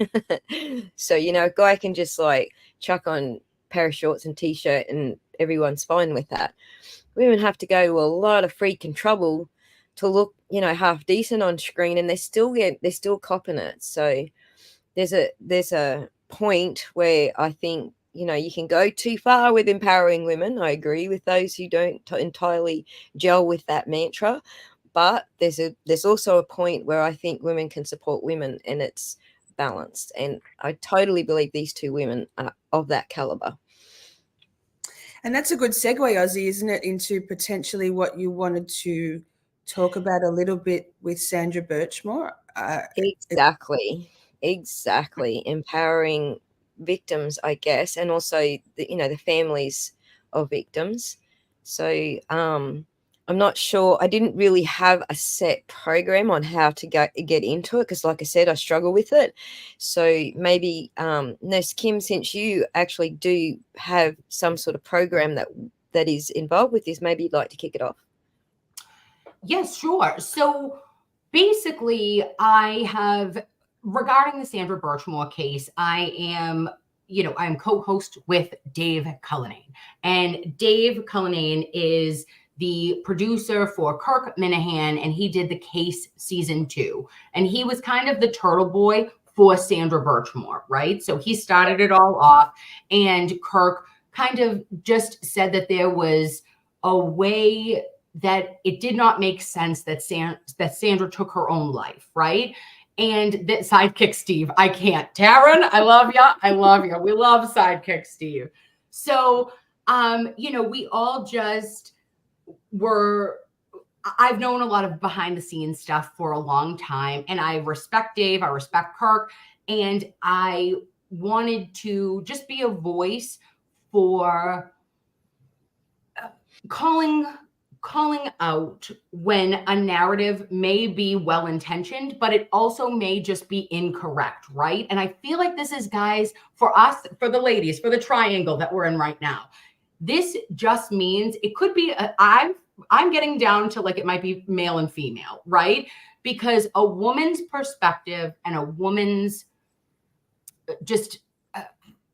Speaker 1: So, a guy can just like chuck on a pair of shorts and t-shirt and everyone's fine with that. Women have to go to a lot of freaking trouble to look, half decent on screen, and they're still copping it. So there's a point where I think, you can go too far with empowering women. I agree with those who don't entirely gel with that mantra, but there's also a point where I think women can support women, and it's balanced. And I totally believe these two women are of that caliber.
Speaker 2: And that's a good segue, Ozzy, isn't it, into potentially what you wanted to talk about a little bit with Sandra Birchmore?
Speaker 1: Exactly. Empowering victims, I guess, and also the families of victims. So I'm not sure. I didn't really have a set program on how to get into it, because like I said, I struggle with it. So maybe Nurse Kim, since you actually do have some sort of program that is involved with this, maybe you'd like to kick it off.
Speaker 3: Yes, sure. So basically, regarding the Sandra Birchmore case, I'm co-host with Dave Cullinane. And Dave Cullinane is the producer for Kirk Minahan, and he did the case season 2. And he was kind of the turtle boy for Sandra Birchmore, right? So he started it all off, and Kirk kind of just said that there was a way that it did not make sense that Sandra took her own life, right? And that sidekick Steve, I can't. Taryn, I love you. I love you. We love sidekick Steve. So, we all just I've known a lot of behind the scenes stuff for a long time, and I respect Dave. I respect Kirk. And I wanted to just be a voice for calling out when a narrative may be well-intentioned, but it also may just be incorrect, right? And I feel like this is, guys, for us, for the ladies, for the triangle that we're in right now, this just means it could be, I'm getting down to like, it might be male and female, right? because a woman's perspective and a woman's just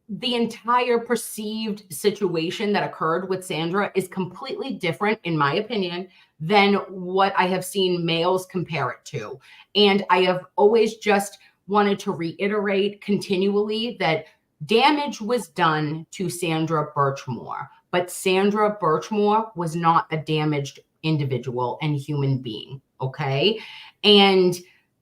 Speaker 3: the entire perceived situation that occurred with Sandra is completely different, in my opinion, than what I have seen males compare it to. And I have always just wanted to reiterate continually that damage was done to Sandra Birchmore, but Sandra Birchmore was not a damaged individual and human being. Okay. And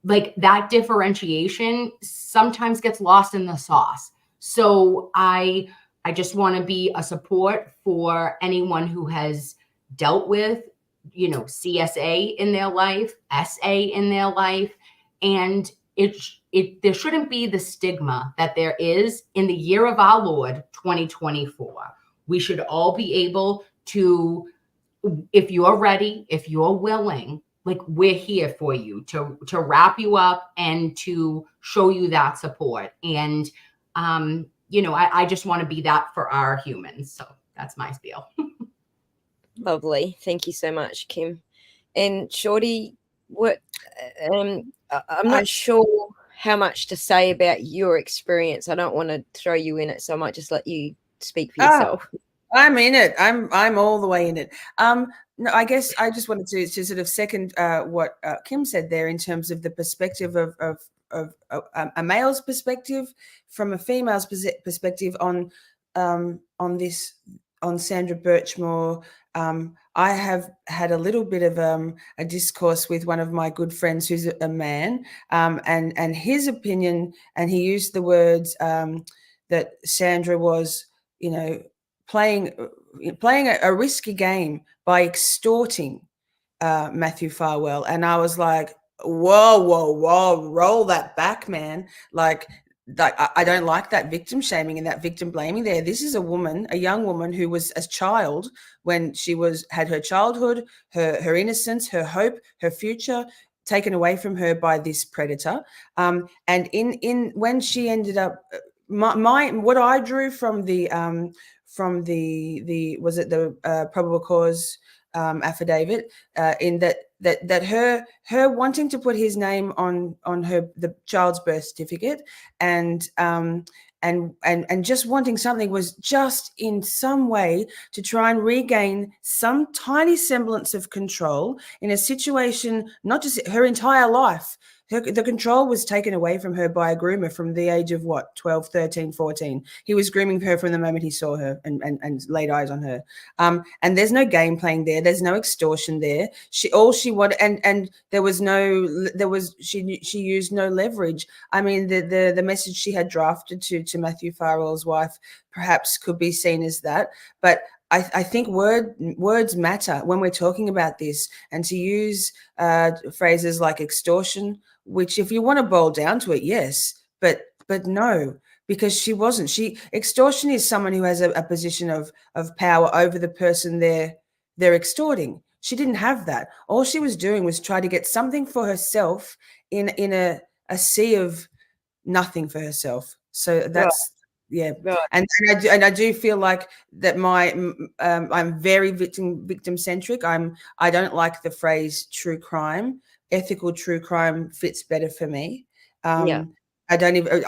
Speaker 3: like that differentiation sometimes gets lost in the sauce. So I just want to be a support for anyone who has dealt with, you know, CSA in their life, SA in their life, and there shouldn't be the stigma that there is in the year of our Lord 2024. We should all be able to, if you're ready, if you're willing, like we're here for you to wrap you up and to show you that support. And you know, I just want to be that for our humans. So that's my spiel.
Speaker 1: Lovely. Thank you so much, Kim. And Shorty, what I'm not sure how much to say about your experience. I don't want to throw you in it, so I might just let you speak for yourself.
Speaker 2: I'm in it. I'm all the way in it. No, I guess I just wanted to sort of second what Kim said there in terms of the perspective of a male's perspective from a female's perspective on Sandra Birchmore. I have had a little bit of a discourse with one of my good friends who's a man, and his opinion, and he used the words that Sandra was, you know, playing a risky game by extorting Matthew Farwell. And I was like, whoa, roll that back, man. Like I don't like that victim shaming and that victim blaming there. This is a young woman who was a child when she had her childhood, her innocence, her hope, her future taken away from her by this predator. And in when she ended up, what I drew from the was it the probable cause affidavit, in that her wanting to put his name on the child's birth certificate, and just wanting something was just in some way to try and regain some tiny semblance of control in a situation, not just her entire life. The control was taken away from her by a groomer from the age of 12, 13, 14. He was grooming her from the moment he saw her and laid eyes on her. And there's no game playing there. There's no extortion there. She wanted, and she used no leverage. I mean, the message she had drafted to Matthew Farwell's wife perhaps could be seen as that, but I think words matter when we're talking about this, and to use phrases like extortion, which if you want to boil down to it, yes, but no, because she wasn't. Extortion is someone who has a position of power over the person they're extorting. She didn't have that. All she was doing was try to get something for herself in a sea of nothing for herself. So that's yeah. Right. And I do feel like that I'm very victim centric. I don't like the phrase true crime. Ethical true crime fits better for me. I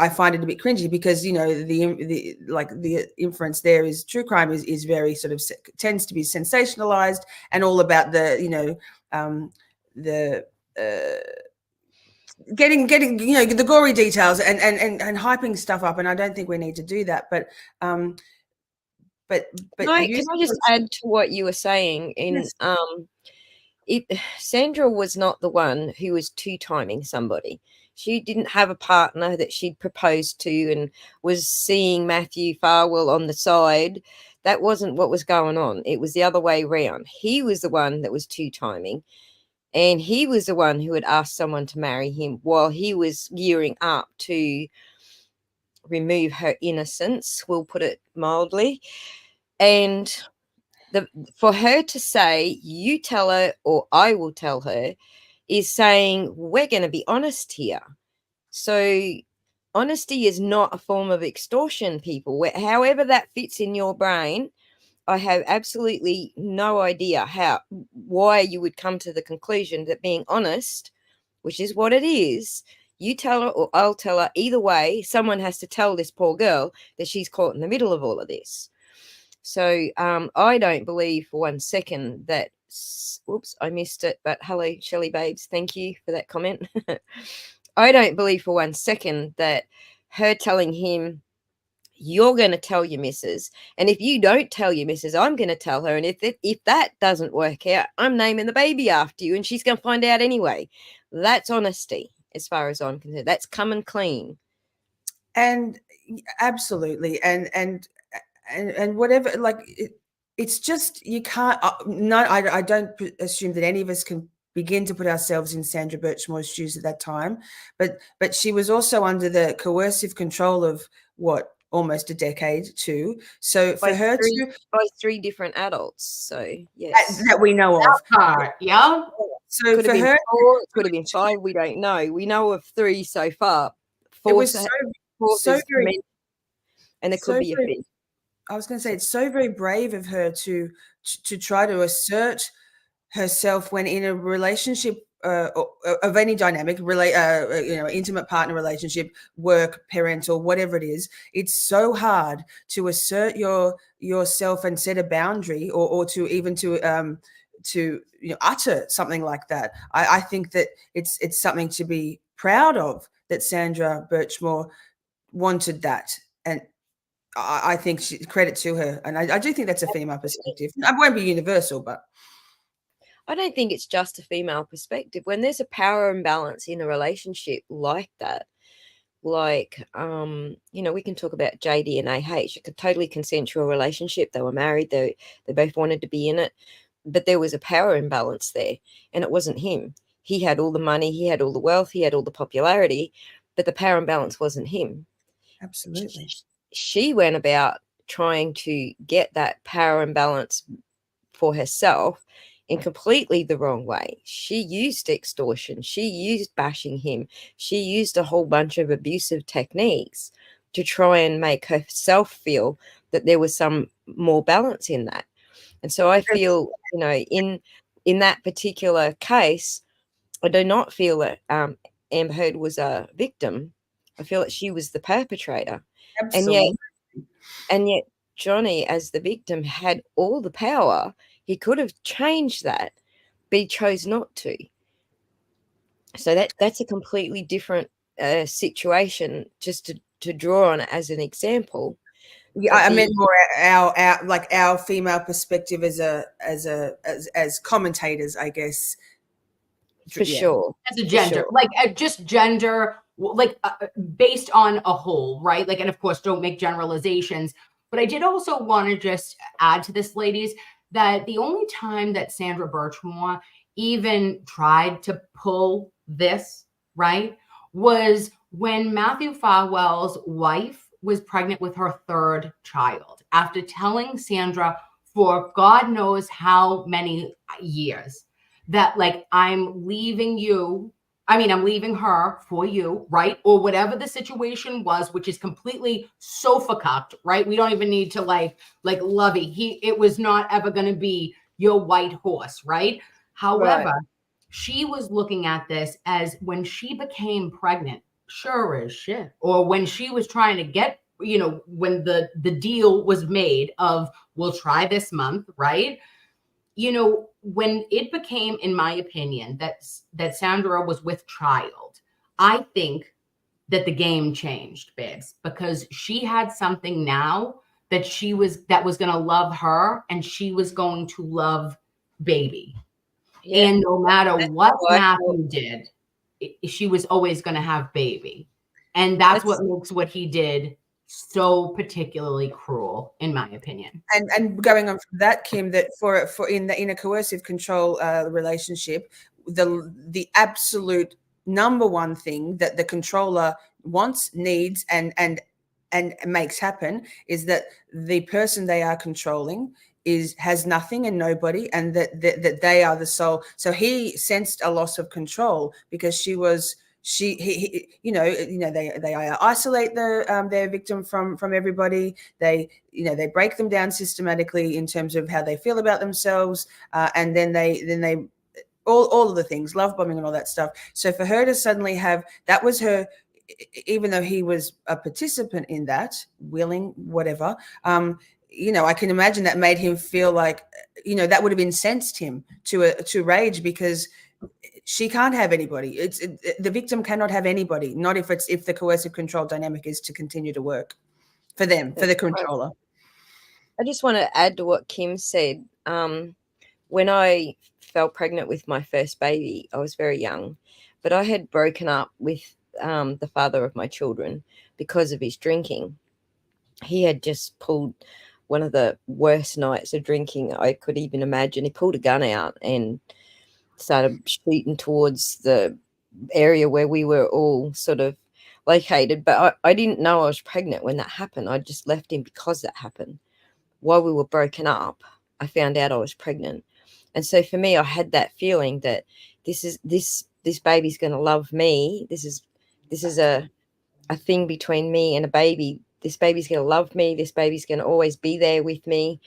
Speaker 2: find it a bit cringy because, you know, the inference there is true crime is very sort of tends to be sensationalized and all about the, you know, getting you know, the gory details and hyping stuff up, and I don't think we need to do that. But can I
Speaker 1: just add to what you were saying? Sandra was not the one who was two-timing somebody. She didn't have a partner that she'd proposed to and was seeing Matthew Farwell on the side. That wasn't what was going on. It was the other way around. He was the one that was two-timing. And he was the one who had asked someone to marry him while he was gearing up to remove her innocence, we'll put it mildly. And for her to say, you tell her or I will tell her, is saying we're going to be honest here. So honesty is not a form of extortion, people. However that fits in your brain, I have absolutely no idea why you would come to the conclusion that being honest which is what it is, you tell her or I'll tell her. Either way, someone has to tell this poor girl that she's caught in the middle of all of this. So I don't believe for 1 second that, oops, I missed it, but hello, Shelley Babes, thank you for that comment. I don't believe for 1 second that her telling him, you're going to tell your missus, and if you don't tell your missus, I'm going to tell her, and if that doesn't work out, I'm naming the baby after you, and she's going to find out anyway. That's honesty, as far as I'm concerned. That's coming clean.
Speaker 2: And absolutely, and whatever, like it's just, you can't. No, I don't assume that any of us can begin to put ourselves in Sandra Birchmore's shoes at that time, but she was also under the coercive control of what, almost a decade too. So for her
Speaker 1: by three different adults. So yes,
Speaker 2: that we know of.
Speaker 3: Yeah.
Speaker 2: So
Speaker 1: could
Speaker 2: for
Speaker 1: have been
Speaker 2: her,
Speaker 1: 4, it could have been 5. We don't know. We know of 3 so far.
Speaker 2: it was
Speaker 1: so very, and there could
Speaker 2: so
Speaker 1: be a 5th.
Speaker 2: I was going to say, it's so very brave of her to try to assert herself when in a relationship of any dynamic, intimate partner relationship, work, parental, whatever it is. It's so hard to assert yourself and set a boundary, or to even to utter something like that. I think that it's something to be proud of, that Sandra Birchmore wanted that, and I think credit to her, and I do think that's a female perspective. It won't be universal, but
Speaker 1: I don't think it's just a female perspective. When there's a power imbalance in a relationship like that, like we can talk about JD and AH, a totally consensual relationship. They were married, they both wanted to be in it, but there was a power imbalance there, and it wasn't him. He had all the money, he had all the wealth, he had all the popularity, but the power imbalance wasn't him.
Speaker 2: Absolutely.
Speaker 1: She went about trying to get that power imbalance for herself in completely the wrong way. She used extortion. She used bashing him. She used a whole bunch of abusive techniques to try and make herself feel that there was some more balance in that. And so I feel, in that particular case, I do not feel that Amber Heard was a victim. I feel that she was the perpetrator.
Speaker 2: Absolutely.
Speaker 1: And yet Johnny, as the victim, had all the power. He could have changed that, but he chose not to. So that's a completely different situation, just to draw on it as an example.
Speaker 2: Yeah, I meant more our female perspective as commentators, I guess.
Speaker 1: For sure.
Speaker 3: As a gender, just gender, based on a whole, right? And of course, don't make generalizations. But I did also want to just add to this, ladies, that the only time that Sandra Birchmore even tried to pull this, right, was when Matthew Farwell's wife was pregnant with her 3rd child, after telling Sandra for God knows how many years that, I'm leaving you. I'm leaving her for you, right? Or whatever the situation was, which is completely sofa cucked, right? We don't even need to like Lovey. It was not ever going to be your white horse, right? However, she was looking at this as when she became pregnant, sure as shit, or when she was trying to get, when the deal was made of, we'll try this month, right? When it became, in my opinion, that Sandra was with child, I think that the game changed, babes, because she had something now that was going to love her, and she was going to love baby. Yeah. And no matter what Matthew did, she was always going to have baby. And that's what makes what he did so particularly cruel, in my opinion.
Speaker 2: And going on from that, Kim, that for in a coercive control relationship, the absolute number one thing that the controller wants, needs, and makes happen is that the person they are controlling has nothing and nobody, and that they are the sole. So he sensed a loss of control because they isolate their victim from everybody. They break them down systematically in terms of how they feel about themselves, and then they all of the things, love bombing and all that stuff. So for her to suddenly have, that was her, even though he was a participant in that, willing, whatever, I can imagine that made him feel like, that would have incensed him to rage, because she can't have anybody. The victim cannot have anybody, not if the coercive control dynamic is to continue to work for them, for the controller.
Speaker 1: I just want to add to what Kim said. When I fell pregnant with my first baby, I was very young, but I had broken up with the father of my children because of his drinking. He had just pulled one of the worst nights of drinking I could even imagine. He pulled a gun out and started shooting towards the area where we were all sort of located. But I didn't know I was pregnant when that happened. I just left him because that happened. While we were broken up, I found out I was pregnant. And so for me, I had that feeling that this baby's going to love me. This is a thing between me and a baby. This baby's going to love me. This baby's going to always be there with me.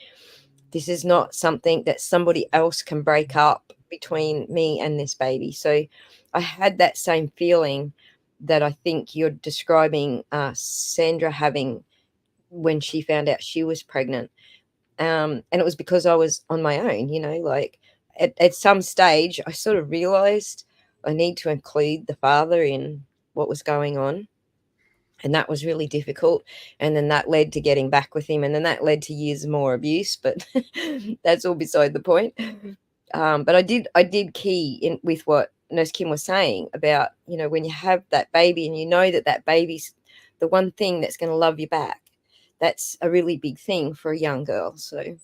Speaker 1: This is not something that somebody else can break up between me and this baby. So I had that same feeling that I think you're describing Sandra having when she found out she was pregnant. And it was because I was on my own, like at some stage I sort of realized I need to include the father in what was going on. And that was really difficult. And then that led to getting back with him. And then that led to years more abuse, but that's all beside the point. But I did key in with what Nurse Kim was saying about, when you have that baby and you know that baby's the one thing that's going to love you back. That's a really big thing for a young girl. So,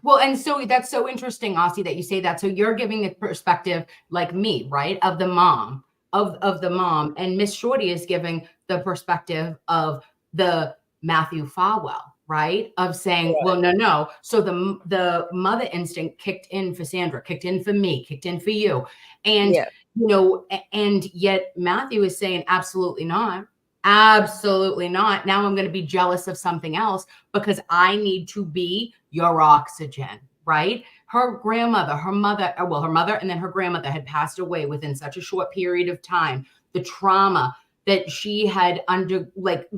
Speaker 3: well, and so that's so interesting, Aussie, that you say that. So you're giving the perspective like me, right, of the mom, of the mom, and Miss Shorty is giving the perspective of the Matthew Farwell, right, of saying, right, well, no. So the mother instinct kicked in for Sandra, kicked in for me, kicked in for you, and and yet Matthew is saying, absolutely not. Absolutely not. Now I'm going to be jealous of something else because I need to be your oxygen, right? Her grandmother, her mother, and then her grandmother had passed away within such a short period of time. The trauma that she had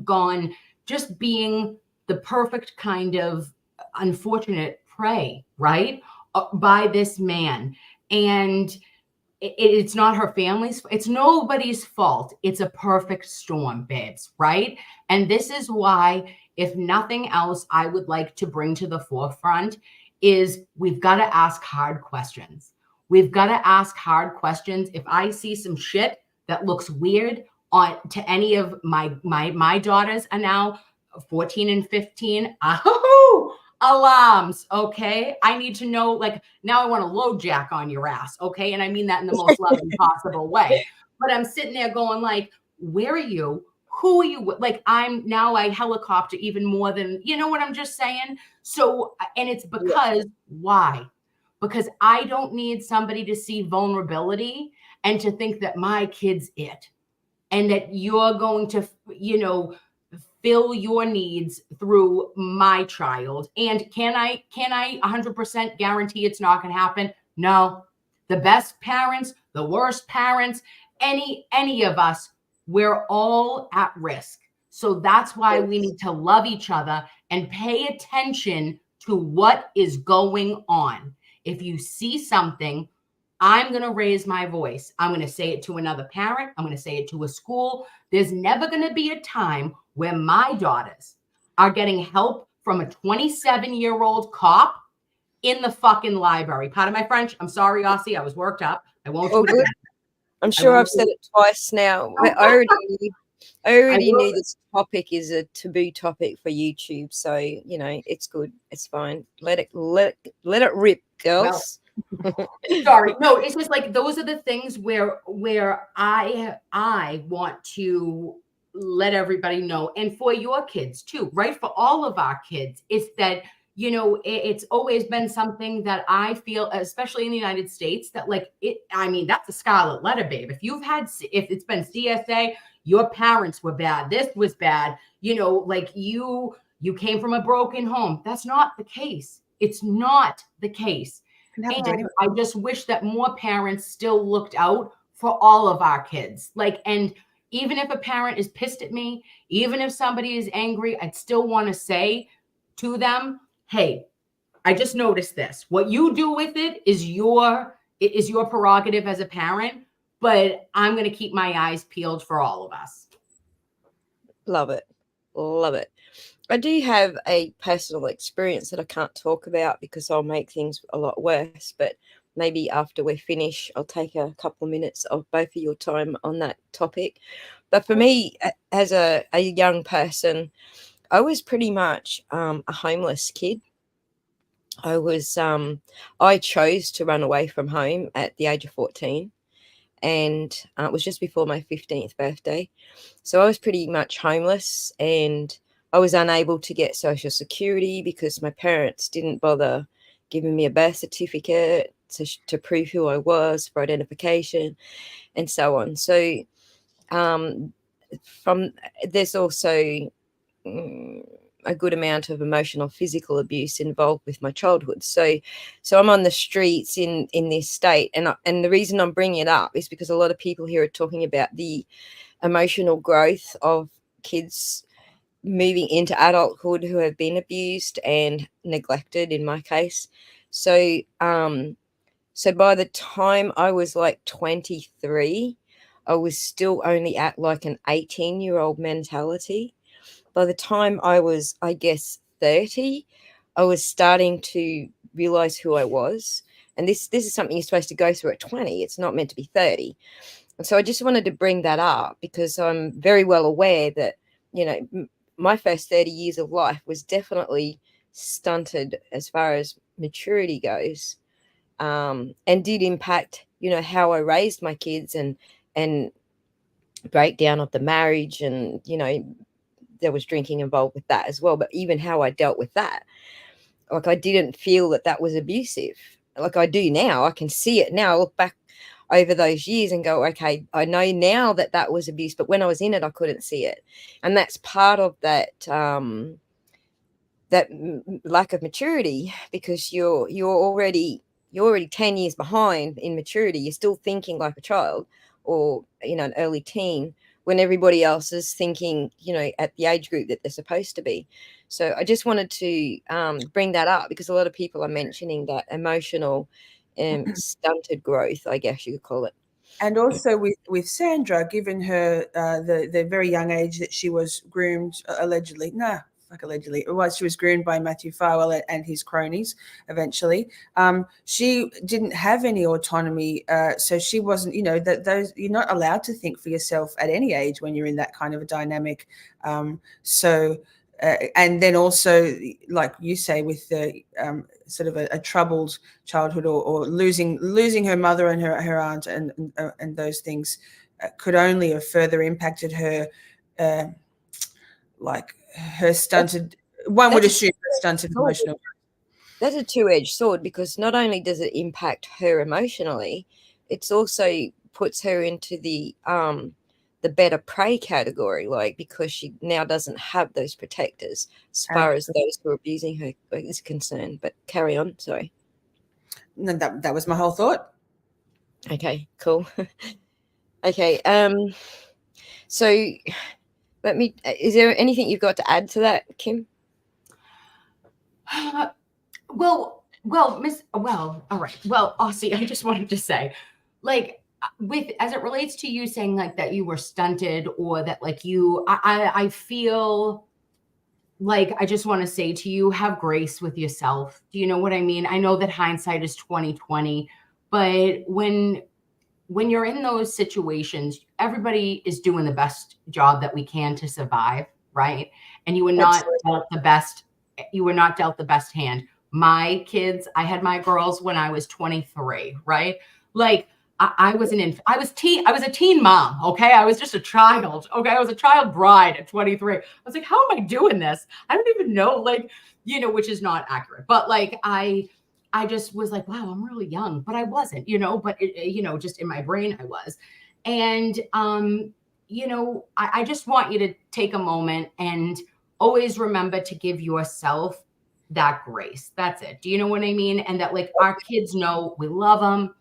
Speaker 3: gone, just being the perfect kind of unfortunate prey, right? By this man. And it's not her family's, it's nobody's fault. It's a perfect storm, babes, right? And this is why, if nothing else, I would like to bring to the forefront is we've got to ask hard questions. We've got to ask hard questions. If I see some shit that looks weird to any of my daughters are now 14 and 15, alarms, okay? I need to know, now I want to load jack on your ass, okay? And I mean that in the most loving possible way. But I'm sitting there going where are you? Who are you? I helicopter even more than, you know what I'm just saying? So, and it's because, why? Because I don't need somebody to see vulnerability and to think that my kid's it. And that you're going to, fill your needs through my child. And can I 100% guarantee it's not going to happen? No. The best parents, the worst parents, any of us, we're all at risk. So that's why we need to love each other and pay attention to what is going on. If you see something, I'm going to raise my voice. I'm going to say it to another parent. I'm going to say it to a school. There's never going to be a time where my daughters are getting help from a 27-year-old cop in the fucking library. Pardon my French. I'm sorry, Aussie. I was worked up. I won't do it.
Speaker 1: I'm sure I've said it twice now. I already knew this topic is a taboo topic for YouTube. So, it's good. It's fine. Let it rip, girls.
Speaker 3: Well, sorry. No, it's just those are the things where I want to let everybody know, and for your kids too, right? For all of our kids, it's that, it's always been something that I feel, especially in the United States, that that's a scarlet letter, babe. If it's been CSA, your parents were bad. This was bad. You came from a broken home. That's not the case. It's not the case. And I just wish that more parents still looked out for all of our kids. Like, and even if a parent is pissed at me, even if somebody is angry, I'd still want to say to them, hey, I just noticed this. What you do with it is your prerogative as a parent, but I'm going to keep my eyes peeled for all of us.
Speaker 1: Love it. Love it. I do have a personal experience that I can't talk about because I'll make things a lot worse, but maybe after we finish, I'll take a couple of minutes of both of your time on that topic. But for me, as a young person, I was pretty much a homeless kid. I chose to run away from home at the age of 14, and it was just before my 15th birthday. So I was pretty much homeless, and I was unable to get Social Security because my parents didn't bother giving me a birth certificate to prove who I was for identification and so on. So there's also a good amount of emotional, physical abuse involved with my childhood. So I'm on the streets in this state, and the reason I'm bringing it up is because a lot of people here are talking about the emotional growth of kids moving into adulthood who have been abused and neglected, in my case. So by the time I was like 23, I was still only at like an 18-year-old mentality. By the time I was, I guess, 30, I was starting to realize who I was. And this is something you're supposed to go through at 20. It's not meant to be 30. And so I just wanted to bring that up because I'm very well aware that, my first 30 years of life was definitely stunted as far as maturity goes, and did impact, how I raised my kids and breakdown of the marriage, and, there was drinking involved with that as well. But even how I dealt with that, like, I didn't feel that was abusive like I do now. I can see it now. I look back over those years and go, okay, I know now that was abuse, but when I was in it, I couldn't see it. And that's part of that lack of maturity, because you're already 10 years behind in maturity. You're still thinking like a child, or an early teen, when everybody else is thinking at the age group that they're supposed to be. So I just wanted to bring that up, because a lot of people are mentioning that emotional stunted growth, I guess you could call it.
Speaker 2: And also with Sandra, given her the very young age that she was groomed, allegedly, she was groomed by Matthew Farwell and his cronies eventually. She didn't have any autonomy, so she wasn't, those, you're not allowed to think for yourself at any age when you're in that kind of a dynamic. And then also, like you say, with the sort of a troubled childhood, or losing her mother and her aunt and those things could only have further impacted her, like her stunted. One would assume stunted emotional.
Speaker 1: That's a two-edged sword, because not only does it impact her emotionally, it's also puts her into the better prey category, like, because she now doesn't have those protectors as far as those who are abusing her is concerned. But carry on, sorry.
Speaker 2: No, that was my whole thought.
Speaker 1: Okay, cool. Okay, so is there anything you've got to add to that, Kim?
Speaker 3: Well, all right. Well, Aussie, I just wanted to say, like, as it relates to you saying like that you were stunted, or that like I feel like I just want to say to you, have grace with yourself. Do you know what I mean? I know that hindsight is 20/20, but when you're in those situations, everybody is doing the best job that we can to survive, right? And you were not dealt the best. You were not dealt the best hand. My kids, I had my girls when I was 23, right? Like I was a teen mom. Okay. I was just a child. Okay. I was a child bride at 23. I was like, how am I doing this? I don't even know, like, which is not accurate, but like, I just was like, wow, I'm really young, but I wasn't, but it, just in my brain I was. And, I just want you to take a moment and always remember to give yourself that grace. That's it. Do you know what I mean? And that like our kids know we love them,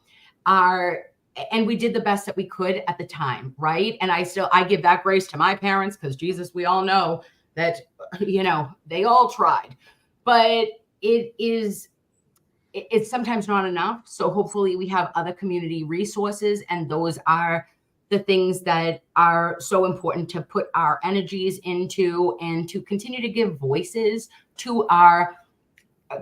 Speaker 3: and we did the best that we could at the time, right? And I give that grace to my parents, because Jesus, we all know that, you know, they all tried, but it's sometimes not enough. So hopefully we have other community resources, and those are the things that are so important to put our energies into, and to continue to give voices to our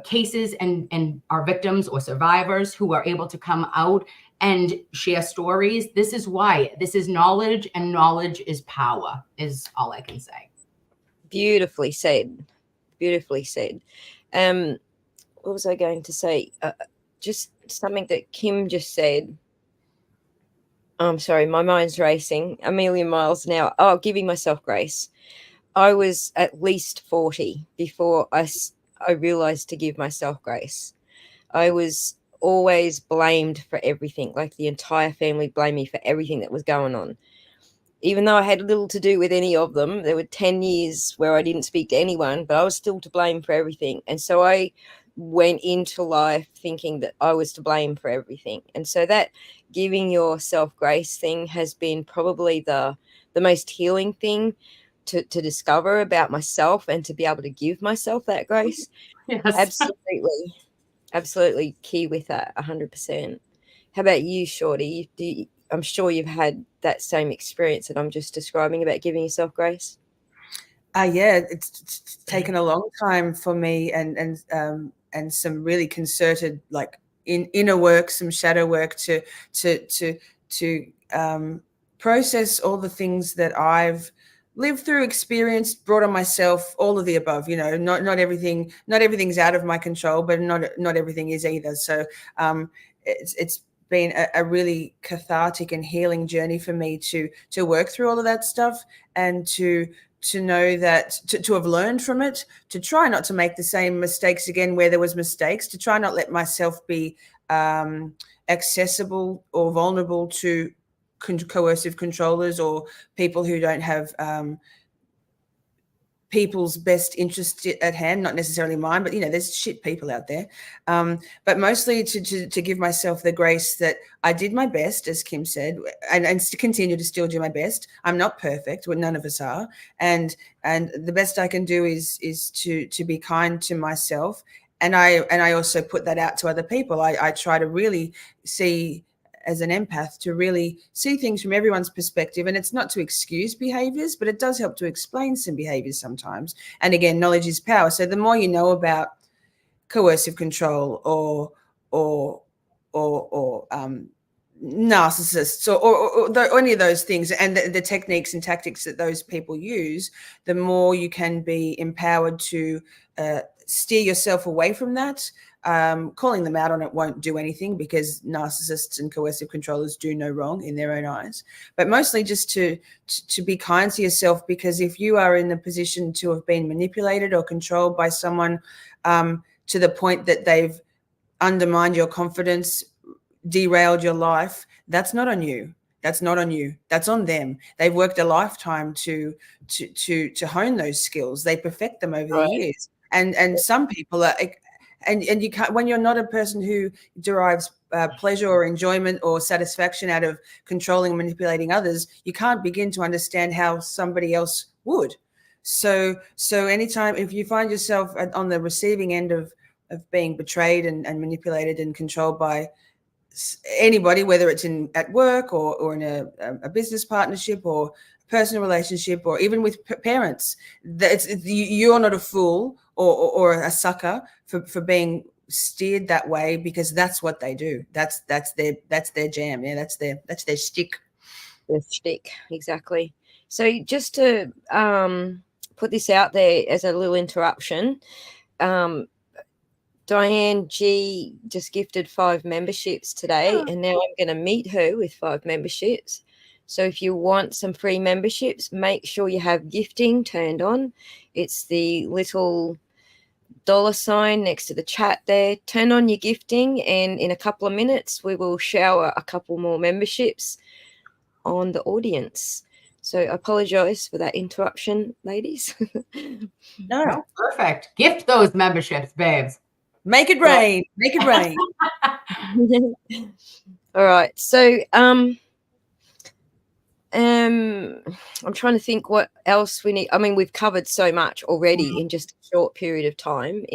Speaker 3: cases and our victims or survivors who are able to come out and share stories. This is why. This is knowledge, and knowledge is power, is all I can say.
Speaker 1: Beautifully said. Beautifully said. What was I going to say? Just something that Kim just said. I'm sorry, my mind's racing a million miles an hour. Oh, giving myself grace. I was at least 40 before I realized to give myself grace. I was always blamed for everything. Like the entire family blamed me for everything that was going on. Even though I had little to do with any of them, there were 10 years where I didn't speak to anyone, but I was still to blame for everything. And so I went into life thinking that I was to blame for everything. And so that giving yourself grace thing has been probably the most healing thing to discover about myself, and to be able to give myself that grace.
Speaker 3: Yes.
Speaker 1: Absolutely key with that, 100%. How about you, Shorty? I'm sure you've had that same experience that I'm just describing about giving yourself grace.
Speaker 2: Yeah, it's taken a long time for me, and some really concerted, like inner work, some shadow work to process all the things that I've lived through, experienced, brought on myself, all of the above. You know, not everything's out of my control, but not everything is either. So it's been a really cathartic and healing journey for me to work through all of that stuff, and to know that, to have learned from it, to try not to make the same mistakes again where there was mistakes, to try not let myself be accessible or vulnerable to coercive controllers, or people who don't have people's best interest at hand, not necessarily mine, but, you know, there's shit people out there. But mostly to give myself the grace that I did my best, as Kim said, and to continue to still do my best. I'm not perfect, well, none of us are. And the best I can do is to be kind to myself. And I also put that out to other people. I try to really see, as an empath, to really see things from everyone's perspective. And it's not to excuse behaviors, but it does help to explain some behaviors sometimes. And again, knowledge is power. So the more you know about coercive control or narcissists or any of those things, and the techniques and tactics that those people use, the more you can be empowered to steer yourself away from that. Calling them out on it won't do anything, because narcissists and coercive controllers do no wrong in their own eyes. But mostly just to be kind to yourself, because if you are in the position to have been manipulated or controlled by someone to the point that they've undermined your confidence, derailed your life, that's not on you. That's not on you. That's on them. They've worked a lifetime to hone those skills. They perfect them over the years. And some people are. And you can't, when you're not a person who derives pleasure or enjoyment or satisfaction out of controlling and manipulating others, you can't begin to understand how somebody else would. So anytime, if you find yourself on the receiving end of being betrayed and manipulated and controlled by anybody, whether it's at work or in a business partnership or personal relationship, or even with parents, you're not a fool or a sucker for being steered that way, because that's what they do. That's their jam. Yeah, that's their shtick.
Speaker 1: Their shtick, exactly. So just to put this out there as a little interruption, Diane G just gifted 5 memberships today, and now I'm going to meet her with 5 memberships. So if you want some free memberships, make sure you have gifting turned on. It's the little $sign next to the chat there. Turn on your gifting, and in a couple of minutes we will shower a couple more memberships on the audience. So I apologize for that interruption, ladies.
Speaker 2: No,
Speaker 3: Oh, perfect. Gift those memberships, babes.
Speaker 2: make it rain. Make it rain.
Speaker 1: All right. So I'm trying to think what else we need. I mean, we've covered so much already in just a short period of time.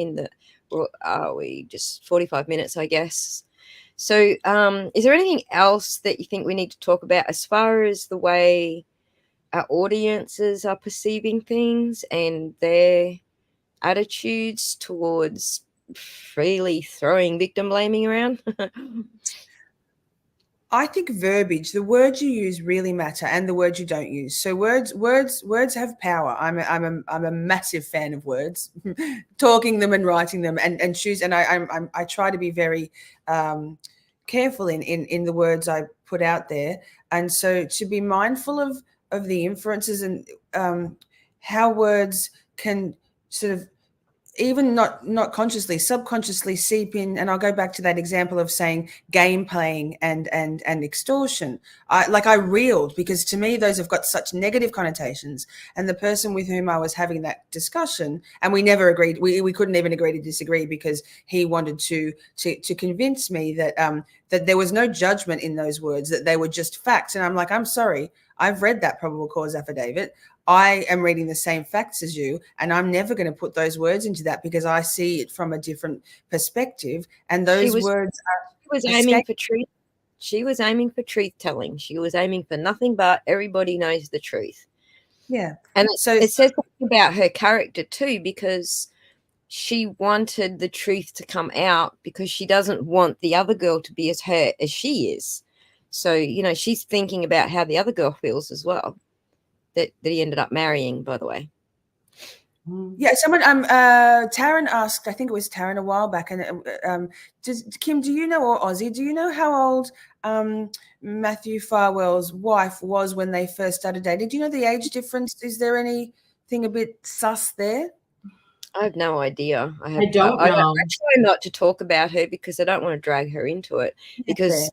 Speaker 1: We just 45 minutes, I guess. So is there anything else that you think we need to talk about as far as the way our audiences are perceiving things and their attitudes towards freely throwing victim blaming around?
Speaker 2: I think verbiage, the words you use really matter, and the words you don't use. So words have power. I'm a massive fan of words, talking them and writing them, and choose. And I try to be very careful in the words I put out there. And so to be mindful of the inferences and how words can sort of, even not consciously, subconsciously seep in. And I'll go back to that example of saying game playing and extortion. I reeled, because to me those have got such negative connotations. And the person with whom I was having that discussion, and we never agreed, we couldn't even agree to disagree, because he wanted to convince me that that there was no judgment in those words, that they were just facts. And I'm like, I'm sorry, I've read that probable cause affidavit. I am reading the same facts as you, and I'm never going to put those words into that, because I see it from a different perspective. And those words
Speaker 1: was aiming for truth. She was aiming for truth telling. She was aiming for nothing but everybody knows the truth.
Speaker 2: Yeah.
Speaker 1: And so it says something about her character too, because she wanted the truth to come out, because she doesn't want the other girl to be as hurt as she is. So, she's thinking about how the other girl feels as well. That he ended up marrying, by the way.
Speaker 2: Yeah, someone Taryn asked, I think it was Taryn a while back, and Kim, do you know, or Ozzy, do you know how old Matthew Farwell's wife was when they first started dating? Do you know the age difference? Is there anything a bit sus there?
Speaker 1: I have no idea.
Speaker 3: I don't know.
Speaker 1: I try not to talk about her, because I don't want to drag her into it, because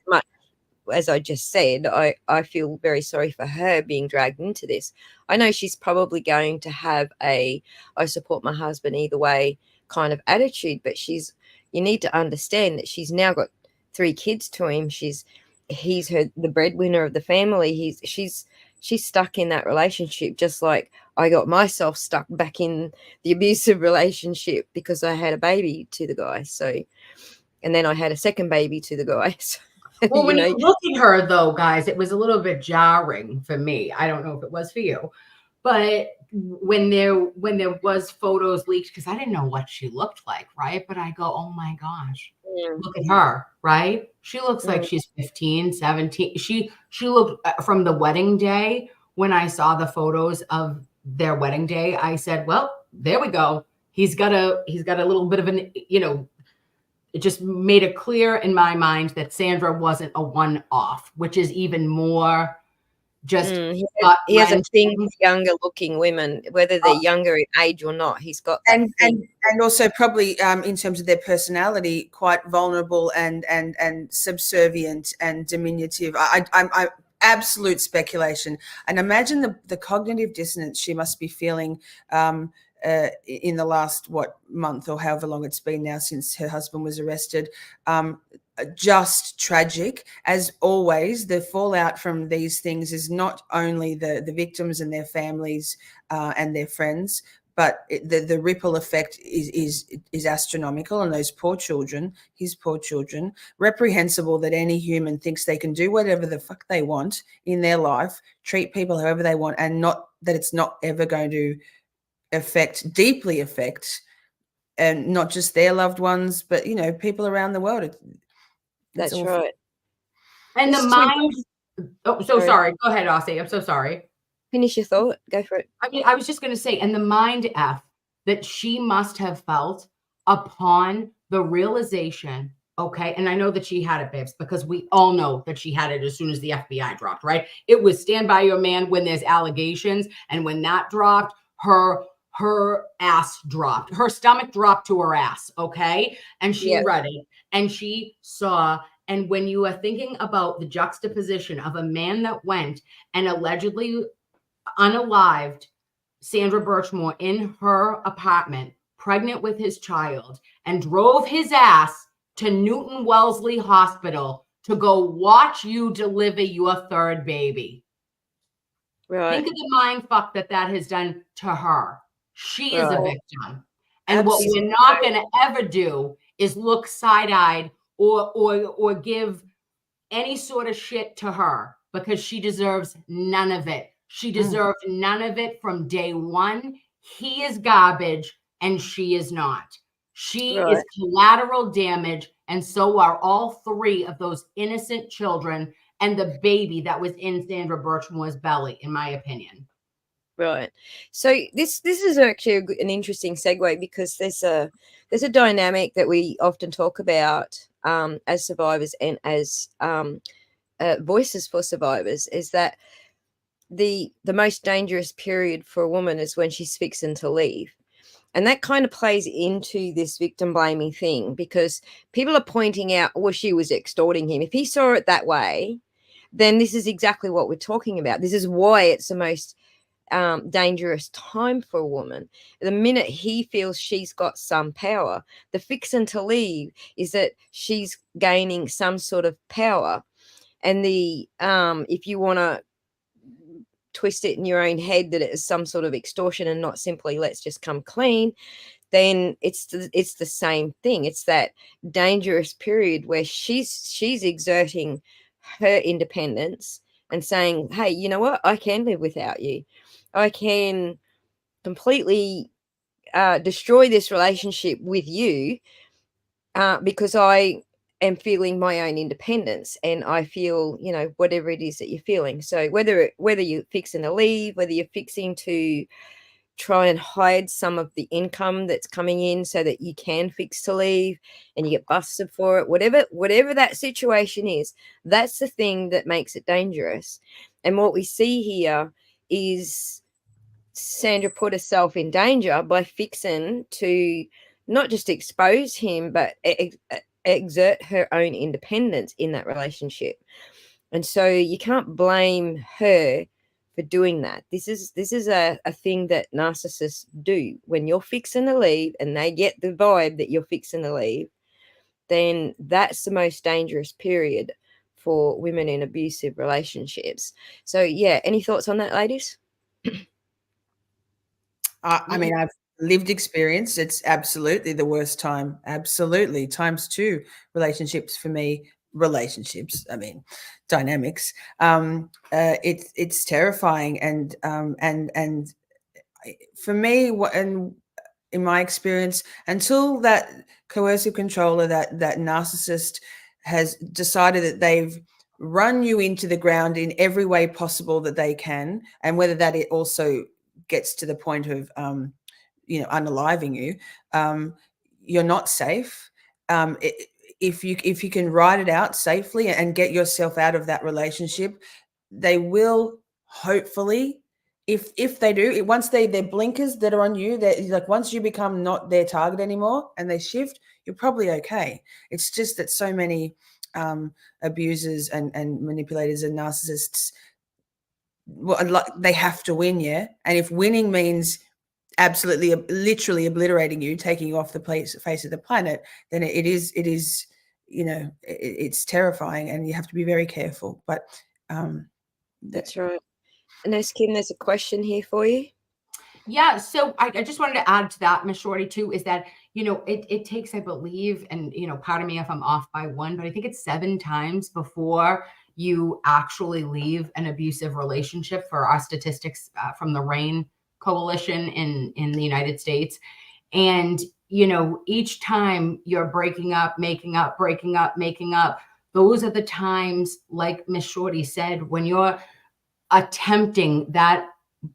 Speaker 1: as I just said, I feel very sorry for her being dragged into this. I know she's probably going to have I support my husband either way kind of attitude, but you need to understand that she's now got 3 kids to him. He's the breadwinner of the family. She's stuck in that relationship, just like I got myself stuck back in the abusive relationship, because I had a baby to the guy. So, and then I had a second baby to the guy. So,
Speaker 3: well, when you look at her, though, guys, it was a little bit jarring for me. I don't know if it was for you, but when there was photos leaked, because I didn't know what she looked like, right? But I go, oh my gosh, look at her, right? She looks like she's 15, 17. She looked, from the wedding day, when I saw the photos of their wedding day, I said, well, there we go. He's got a little bit of an, it just made it clear in my mind that Sandra wasn't a one-off, which is even more just.
Speaker 1: He has a thing with younger looking women, whether they're younger in age or not. He's got that
Speaker 2: and also probably in terms of their personality, quite vulnerable and subservient and diminutive. I'm absolute speculation. And imagine the cognitive dissonance she must be feeling in the last month or however long it's been now since her husband was arrested. Just tragic. As always, the fallout from these things is not only the victims and their families and their friends, but the ripple effect is astronomical. And those poor children, his poor children, reprehensible that any human thinks they can do whatever the fuck they want in their life, treat people however they want, and not that it's not ever going to deeply affect, and not just their loved ones, but people around the world.
Speaker 1: That's awful. Right.
Speaker 3: And the mind. Oh, so sorry. Go ahead, Aussie. I'm so sorry.
Speaker 1: Finish your thought. Go for it.
Speaker 3: I mean, I was just going to say, and the mind F that she must have felt upon the realization. Okay. And I know that she had it, babes, because we all know that she had it as soon as the FBI dropped, right? It was stand by your man when there's allegations. And when that dropped, her ass dropped. Her stomach dropped to her ass. Okay. And she read it and she saw. And when you are thinking about the juxtaposition of a man that went and allegedly unalived Sandra Birchmore in her apartment, pregnant with his child, and drove his ass to Newton Wellesley Hospital to go watch you deliver your third baby.
Speaker 1: Right.
Speaker 3: Think of the mind fuck that has done to her. She is a
Speaker 1: Right.
Speaker 3: victim. And what
Speaker 2: Absolutely.
Speaker 3: we're not going to ever do is look side-eyed or give any sort of shit to her, because she deserves none of it. She deserved none of it from day one. He is garbage and she is not. She is
Speaker 1: Right.
Speaker 3: collateral damage, and so are all three of those innocent children and the baby that was in Sandra Birchmore's belly, in my opinion.
Speaker 1: Right. So this is actually an interesting segue, because there's a dynamic that we often talk about as survivors and as voices for survivors, is that the most dangerous period for a woman is when she's fixing to leave. And that kind of plays into this victim blaming thing, because people are pointing out, well, she was extorting him. If he saw it that way, then this is exactly what we're talking about. This is why it's the most dangerous time for a woman. The minute he feels she's got some power, the fixing to leave is that she's gaining some sort of power. And the if you want to twist it in your own head that it is some sort of extortion and not simply let's just come clean, then it's the same thing. It's that dangerous period where she's exerting her independence and saying, hey, you know what, I can live without you. I can completely destroy this relationship with you because I am feeling my own independence, and I feel, you know, whatever it is that you're feeling. So whether you're fixing to leave, whether you're fixing to try and hide some of the income that's coming in so that you can fix to leave and you get busted for it, whatever that situation is, that's the thing that makes it dangerous. And what we see here is Sandra put herself in danger by fixing to not just expose him, but exert her own independence in that relationship. And so you can't blame her for doing that. This is a thing that narcissists do. When you're fixing to leave and they get the vibe that you're fixing to leave, then that's the most dangerous period for women in abusive relationships. So yeah, any thoughts on that, ladies?
Speaker 2: I mean, I've lived experience. It's absolutely the worst time. Absolutely. Times two relationships for me. Relationships, I mean, dynamics. It's terrifying. And for me, and in my experience, until that coercive controller, that narcissist has decided that they've run you into the ground in every way possible that they can, and whether that it also gets to the point of unaliving you, you're not safe. If you can ride it out safely and get yourself out of that relationship, they will hopefully, if they do, once their blinkers that are on you, that like once you become not their target anymore and they shift, you're probably okay. It's just that so many abusers and manipulators and narcissists, well, they have to win, yeah. And if winning means absolutely, literally obliterating you, taking you off the face of the planet, then it is, it's terrifying, and you have to be very careful. But
Speaker 1: that's right. And Kim, there's a question here for you.
Speaker 3: Yeah, so I just wanted to add to that, Miss Shorty, too, is that, it takes, I believe, and, pardon me if I'm off by one, but I think it's 7 times before you actually leave an abusive relationship, for our statistics from the RAIN Coalition in the United States. And, each time you're breaking up, making up, breaking up, making up, those are the times, like Miss Shorty said, when you're attempting that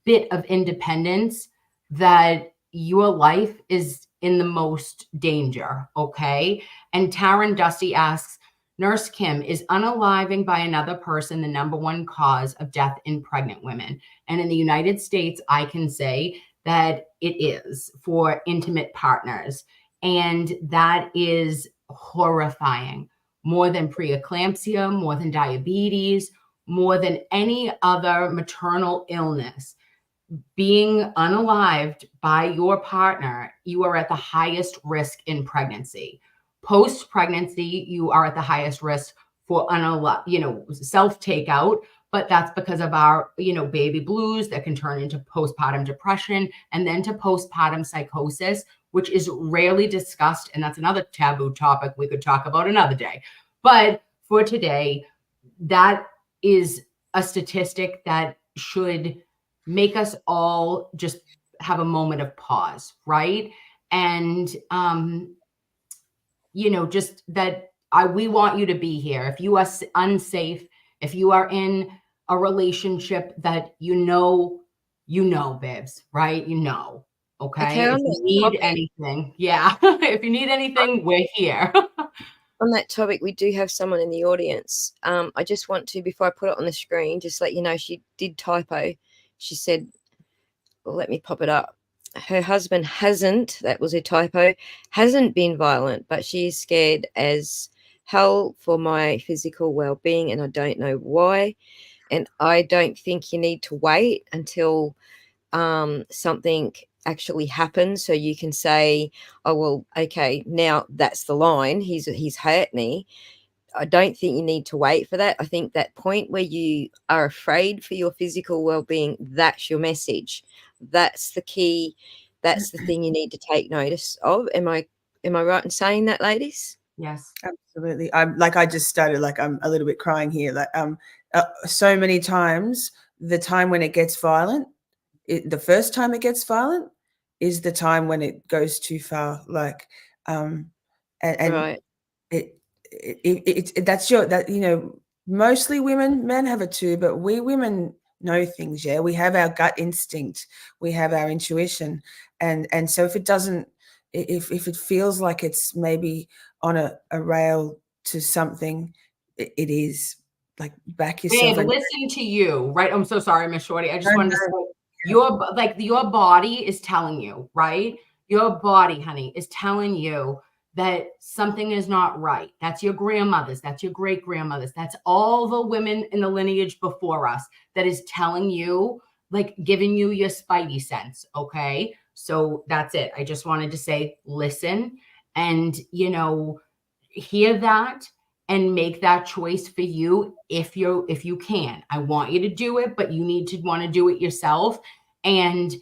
Speaker 3: bit of independence, that your life is in the most danger. Okay. And Taryn Dusty asks, Nurse Kim, is unaliving by another person the #1 cause of death in pregnant women? And in the United States, I can say that it is, for intimate partners. And that is horrifying, more than preeclampsia, more than diabetes, more than any other maternal illness. being unalived by your partner, you are at the highest risk in pregnancy. Post-pregnancy, you are at the highest risk for self-takeout, but that's because of our, baby blues that can turn into postpartum depression and then to postpartum psychosis, which is rarely discussed. And that's another taboo topic we could talk about another day. But for today, that is a statistic that should make us all just have a moment of pause, right? And, just that we want you to be here. If you are unsafe, if you are in a relationship that babes, right? Okay. If you need anything, if you need anything, we're here.
Speaker 1: On that topic, we do have someone in the audience. I just want to, before I put it on the screen, just let you know she did typo. She said, well, let me pop it up. Her husband hasn't, that was a typo, hasn't been violent, but she is scared as hell for my physical well-being, and I don't know why. And I don't think you need to wait until something actually happens so you can say, oh, well, okay, now that's the line. He's hurt me. I don't think you need to wait for that. I think that point where you are afraid for your physical well-being, that's your message. That's the key. That's the thing you need to take notice of. Am I right in saying that, ladies?
Speaker 3: Yes,
Speaker 2: absolutely. I just started, I'm a little bit crying here. So many times, the time when it gets violent, the first time it gets violent is the time when it goes too far. And
Speaker 1: right.
Speaker 2: Mostly men have it too, but we women know things. Yeah, we have our gut instinct, we have our intuition, and so if it feels like it's maybe on a rail to something, it is. Back yourself.
Speaker 3: Babe, listen to you, right? I'm so sorry, Miss Shorty. I just wanted to say your body is telling you, right? Your body, honey, is telling you that something is not right. That's your grandmothers. That's your great grandmothers. That's all the women in the lineage before us that is telling you, giving you your spidey sense. Okay. So that's it. I just wanted to say, listen and, hear that and make that choice for you if you can. I want you to do it, but you need to want to do it yourself. And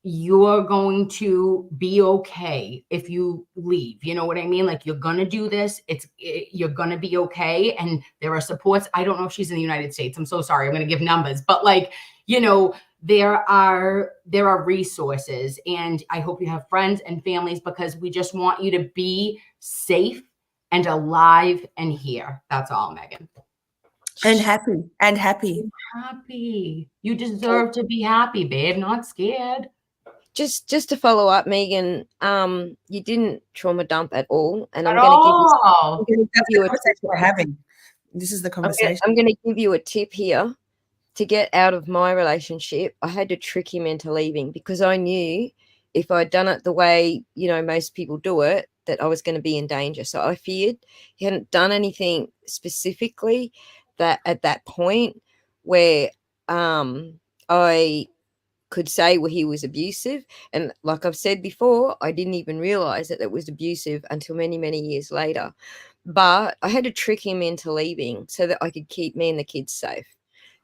Speaker 3: you're going to be okay if you leave. You know what I mean? You're going to do this. You're going to be okay. And there are supports. I don't know if she's in the United States. I'm so sorry. I'm going to give numbers, but there are resources, and I hope you have friends and families, because we just want you to be safe and alive and here. That's all, Megan.
Speaker 2: And happy.
Speaker 3: Happy. You deserve to be happy, babe, not scared.
Speaker 1: Just to follow up, Megan, you didn't trauma dump at all, and I'm going to give you a tip
Speaker 2: we're having. This is the conversation.
Speaker 1: I'm going to give you a tip here. To get out of my relationship, I had to trick him into leaving, because I knew if I'd done it the way, most people do it, that I was going to be in danger. So I feared he hadn't done anything specifically that at that point where I could say, well, he was abusive. And like I've said before, I didn't even realize that it was abusive until many, many years later. But I had to trick him into leaving so that I could keep me and the kids safe.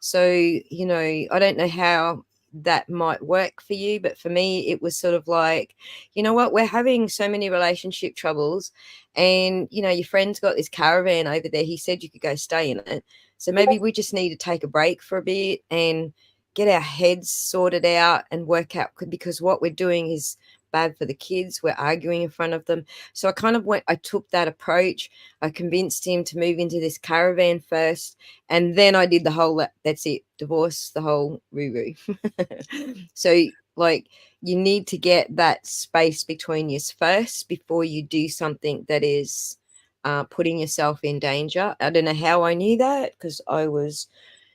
Speaker 1: So, I don't know how that might work for you, but for me, it was sort of like, you know what, we're having so many relationship troubles, and, your friend's got this caravan over there. He said you could go stay in it. So maybe we just need to take a break for a bit and get our heads sorted out and work out, because what we're doing is bad for the kids. We're arguing in front of them. So I took that approach. I convinced him to move into this caravan first, and then I did the whole, that's it, divorce, the whole roo-roo. So you need to get that space between you first before you do something that is putting yourself in danger. I don't know how I knew that, because I was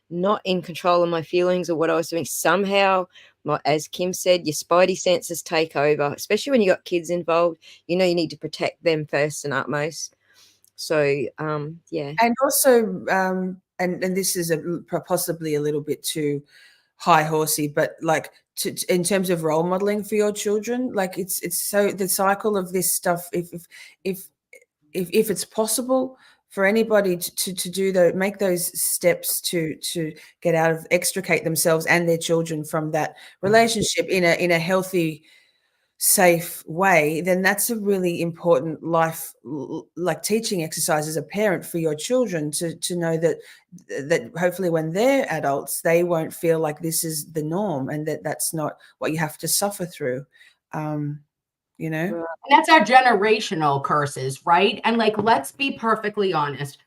Speaker 1: not in control of my feelings or what I was doing. Somehow, as Kim said, your spidey senses take over, especially when you got kids involved. You need to protect them first and utmost. So, yeah.
Speaker 2: And also, and this is possibly a little bit too high horsey, but like in terms of role modeling for your children, like it's so the cycle of this stuff. If it's possible for anybody to do make those steps to get out of, extricate themselves and their children from that relationship in a healthy, safe way, then that's a really important life, like teaching exercise as a parent for your children to know that hopefully when they're adults, they won't feel like this is the norm and that's not what you have to suffer through. You know,
Speaker 3: and that's our generational curses, right? And like, let's be perfectly honest.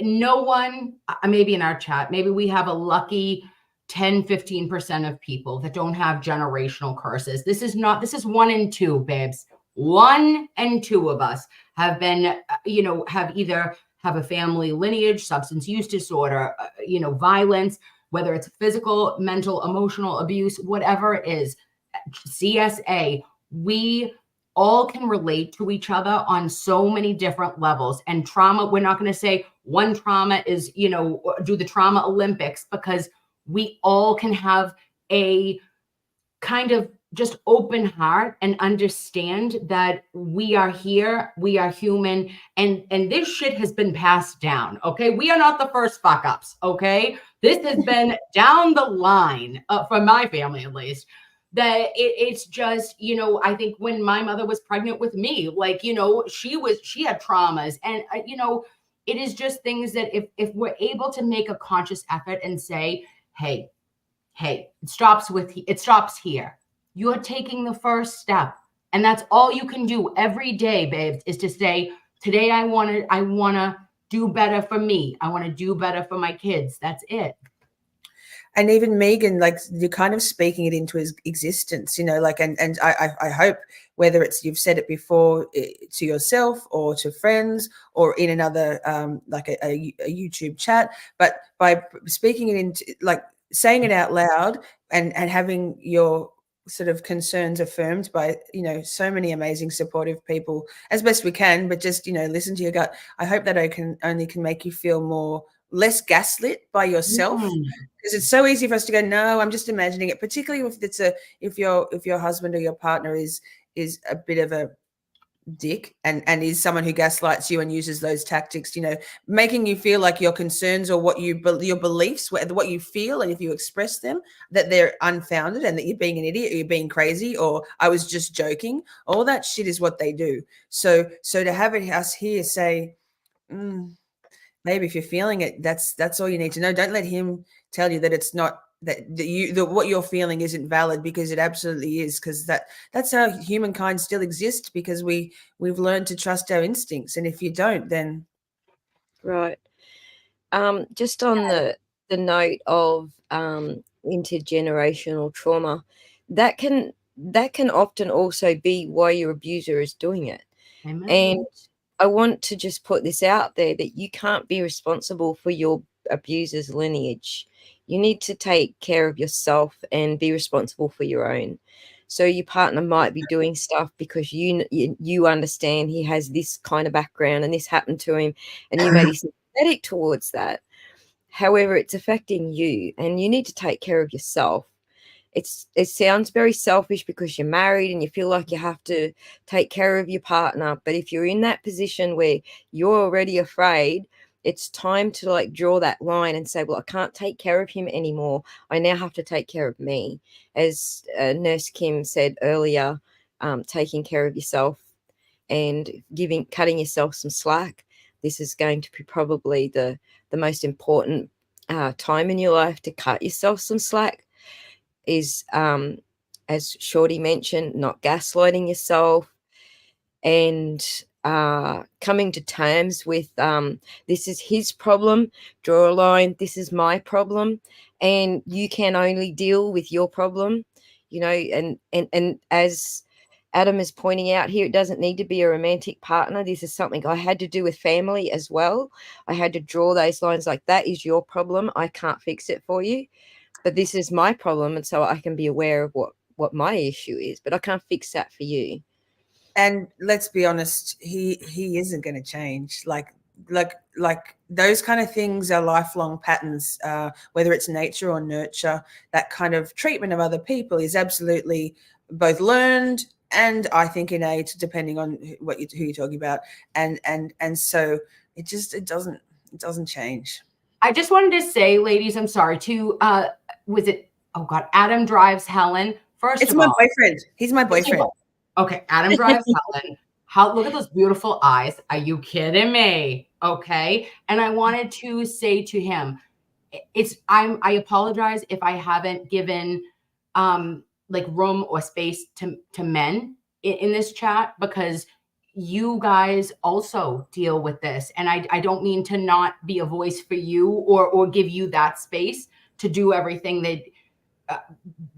Speaker 3: No one, maybe in our chat, maybe we have a lucky 10-15% of people that don't have generational curses. This is 1 in 2, babes. 1 in 2 of us have been, have either have a family lineage, substance use disorder, violence, whether it's physical, mental, emotional abuse, whatever it is, CSA. We all can relate to each other on so many different levels. And trauma, we're not going to say one trauma is, do the trauma Olympics, because we all can have a kind of just open heart and understand that we are here, we are human, and this shit has been passed down. Okay, we are not the first fuck ups. Okay, this has been down the line for my family, at least. That it's just, I think when my mother was pregnant with me, like, she had traumas, and it is just things that if we're able to make a conscious effort and say, hey, it stops here. You're taking the first step. And that's all you can do every day, babes, is to say, today I want to do better for me. I want to do better for my kids. That's it.
Speaker 2: And even Megan, like, you're kind of speaking it into his existence, like, and I hope, whether it's you've said it before to yourself or to friends or in another, like a YouTube chat, but by speaking it into, like, saying it out loud and having your sort of concerns affirmed by, so many amazing supportive people as best we can, but just, listen to your gut. I hope that I can make you feel less gaslit by yourself, because it's so easy for us to go, no, I'm just imagining it, particularly if your husband or your partner is a bit of a dick and is someone who gaslights you and uses those tactics, making you feel like your concerns or your beliefs, what you feel, and if you express them, that they're unfounded and that you're being an idiot or you're being crazy or I was just joking. All that shit is what they do. So to have us here say, maybe if you're feeling it, that's all you need to know. Don't let him tell you that it's not, that what you're feeling isn't valid, because it absolutely is, because that's how humankind still exists, because we've learned to trust our instincts, and if you don't, then
Speaker 1: right. Just on the note of intergenerational trauma, that can often also be why your abuser is doing it.
Speaker 3: Amen.
Speaker 1: And I want to just put this out there, that you can't be responsible for your abuser's lineage. You need to take care of yourself and be responsible for your own. So your partner might be doing stuff because you understand he has this kind of background and this happened to him, and you may be sympathetic towards that. However, it's affecting you, and you need to take care of yourself. It sounds very selfish because you're married and you feel like you have to take care of your partner. But if you're in that position where you're already afraid, it's time to like draw that line and say, well, I can't take care of him anymore. I now have to take care of me. As Nurse Kim said earlier, taking care of yourself and cutting yourself some slack. This is going to be probably the most important time in your life to cut yourself some slack. Is, as Shorty mentioned, not gaslighting yourself, and coming to terms with this is his problem, draw a line, this is my problem, and you can only deal with your problem, and as Adam is pointing out here, it doesn't need to be a romantic partner. This is something I had to do with family as well. I had to draw those lines, like, that is your problem, I can't fix it for you. But this is my problem, and so I can be aware of what my issue is, but I can't fix that for you.
Speaker 2: And let's be honest, he isn't going to change. Like, like those kind of things are lifelong patterns, whether it's nature or nurture. That kind of treatment of other people is absolutely both learned and I think innate, depending on who you're talking about. And so it doesn't change.
Speaker 3: I just wanted to say, ladies, I'm sorry to was it, oh God, Adam drives Helen. First
Speaker 2: It's
Speaker 3: of
Speaker 2: my
Speaker 3: all,
Speaker 2: boyfriend. He's my boyfriend.
Speaker 3: Okay, Adam drives Helen. Look at those beautiful eyes. Are you kidding me? Okay. And I wanted to say to him, I apologize if I haven't given like room or space to men in this chat, because you guys also deal with this. And I don't mean to not be a voice for you or give you that space to do everything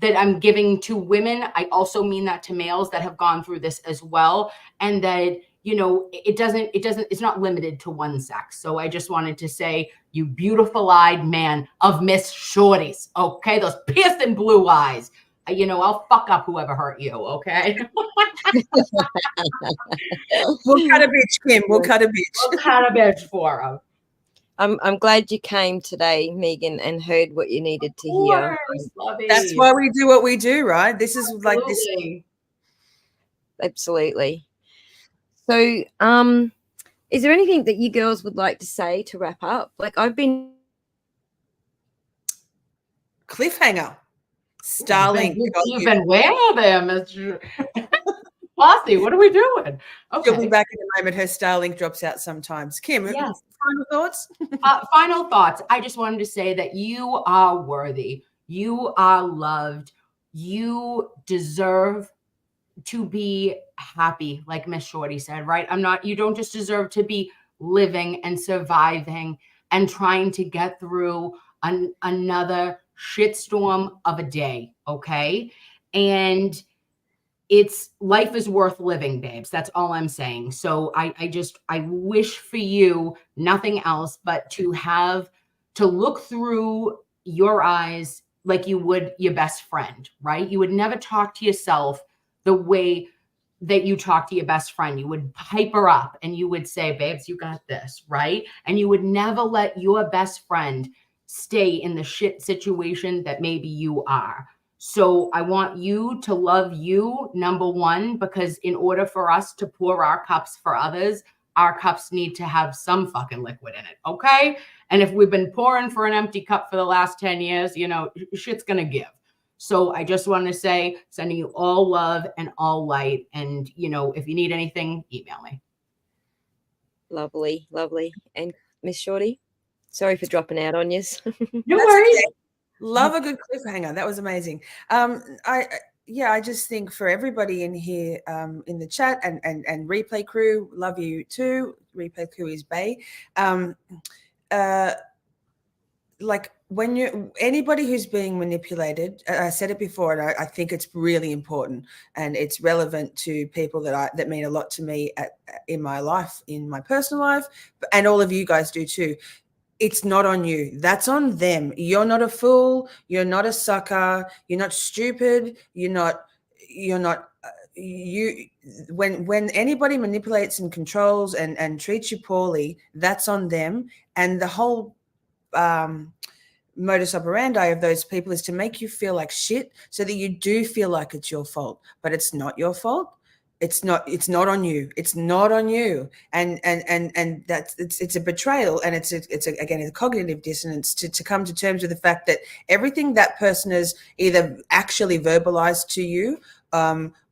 Speaker 3: that I'm giving to women. I also mean that to males that have gone through this as well. And that, you know, it's not limited to one sex. So I just wanted to say, you beautiful eyed man of Miss Shorty's, okay? Those piercing blue eyes. You know, I'll fuck up whoever hurt you, okay?
Speaker 2: We'll cut a bitch, Kim. We'll cut a bitch.
Speaker 3: We'll cut a bitch for him.
Speaker 1: I'm glad you came today, Megan, and heard what you needed to hear.
Speaker 2: That's why we do what we do, right? This is
Speaker 3: Absolutely.
Speaker 2: like this.
Speaker 1: Absolutely. So, is there anything that you girls would like to say to wrap up? Like, I've been
Speaker 2: cliffhanger. Starlink.
Speaker 3: You've been where there, Mr. Bossy? What are we doing? Okay.
Speaker 2: She'll be back in a moment. Her Starlink drops out sometimes. Kim,
Speaker 3: yes.
Speaker 2: Final thoughts?
Speaker 3: Final thoughts. I just wanted to say that you are worthy. You are loved. You deserve to be happy, like Miss Shorty said, right? You don't just deserve to be living and surviving and trying to get through another shitstorm of a day, okay? And life is worth living, babes. That's all I'm saying. So I wish for you nothing else but to look through your eyes like you would your best friend, right? You would never talk to yourself the way that you talk to your best friend. You would hype her up and you would say, babes, you got this, right? And you would never let your best friend stay in the shit situation that maybe you are. So I want you to love you, number one, because in order for us to pour our cups for others, our cups need to have some fucking liquid in it, okay? And if we've been pouring for an empty cup for the last 10 years, you know, shit's gonna give. So I just want to say, sending you all love and all light. And, you know, if you need anything, email me.
Speaker 1: Lovely, lovely. And Miss Shorty, sorry for dropping out on you.
Speaker 3: No worries. Okay.
Speaker 2: Love a good cliffhanger. That was amazing. I just think for everybody in here, in the chat and replay crew, love you too. Replay crew is bae. Like when anybody who's being manipulated, I said it before, and I think it's really important and it's relevant to people that mean a lot to me in my life, in my personal life, and all of you guys do too. It's not on you. That's on them. You're not a fool. You're not a sucker. You're not stupid. When anybody manipulates and controls and treats you poorly, that's on them. And the whole modus operandi of those people is to make you feel like shit so that you do feel like it's your fault, but it's not your fault. It's not on you. It's not on you. And that's it's a betrayal, and it's again a cognitive dissonance to come to terms with the fact that everything that person has either actually verbalized to you,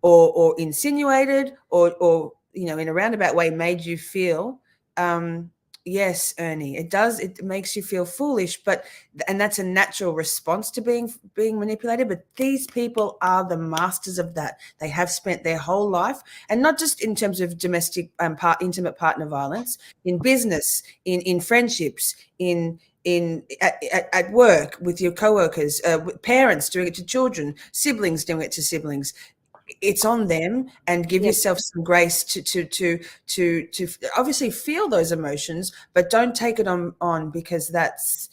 Speaker 2: or insinuated, or you know, in a roundabout way made you feel. Yes, Ernie, it does. It makes you feel foolish, and that's a natural response to being manipulated. But these people are the masters of that. They have spent their whole life, and not just in terms of domestic, intimate partner violence, in business, in friendships, at work with your coworkers, with parents doing it to children, siblings doing it to siblings. It's on them, and give yourself some grace to obviously feel those emotions, but don't take it on because that's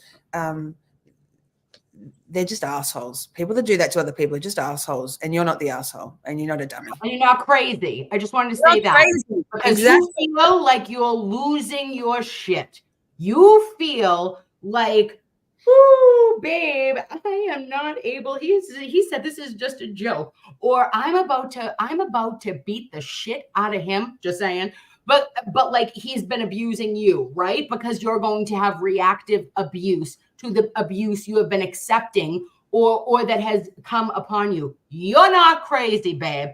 Speaker 2: they're just assholes. People that do that to other people are just assholes, and you're not the asshole, and you're not a dummy.
Speaker 3: And you're not crazy. I just wanted to
Speaker 2: You're
Speaker 3: say
Speaker 2: not
Speaker 3: that.
Speaker 2: crazy.
Speaker 3: Because
Speaker 2: Exactly.
Speaker 3: you feel like you're losing your shit. You feel like, ooh, babe, I am not able. He said this is just a joke. Or I'm about to beat the shit out of him. Just saying. But like he's been abusing you, right? Because you're going to have reactive abuse to the abuse you have been accepting or that has come upon you. You're not crazy, babe.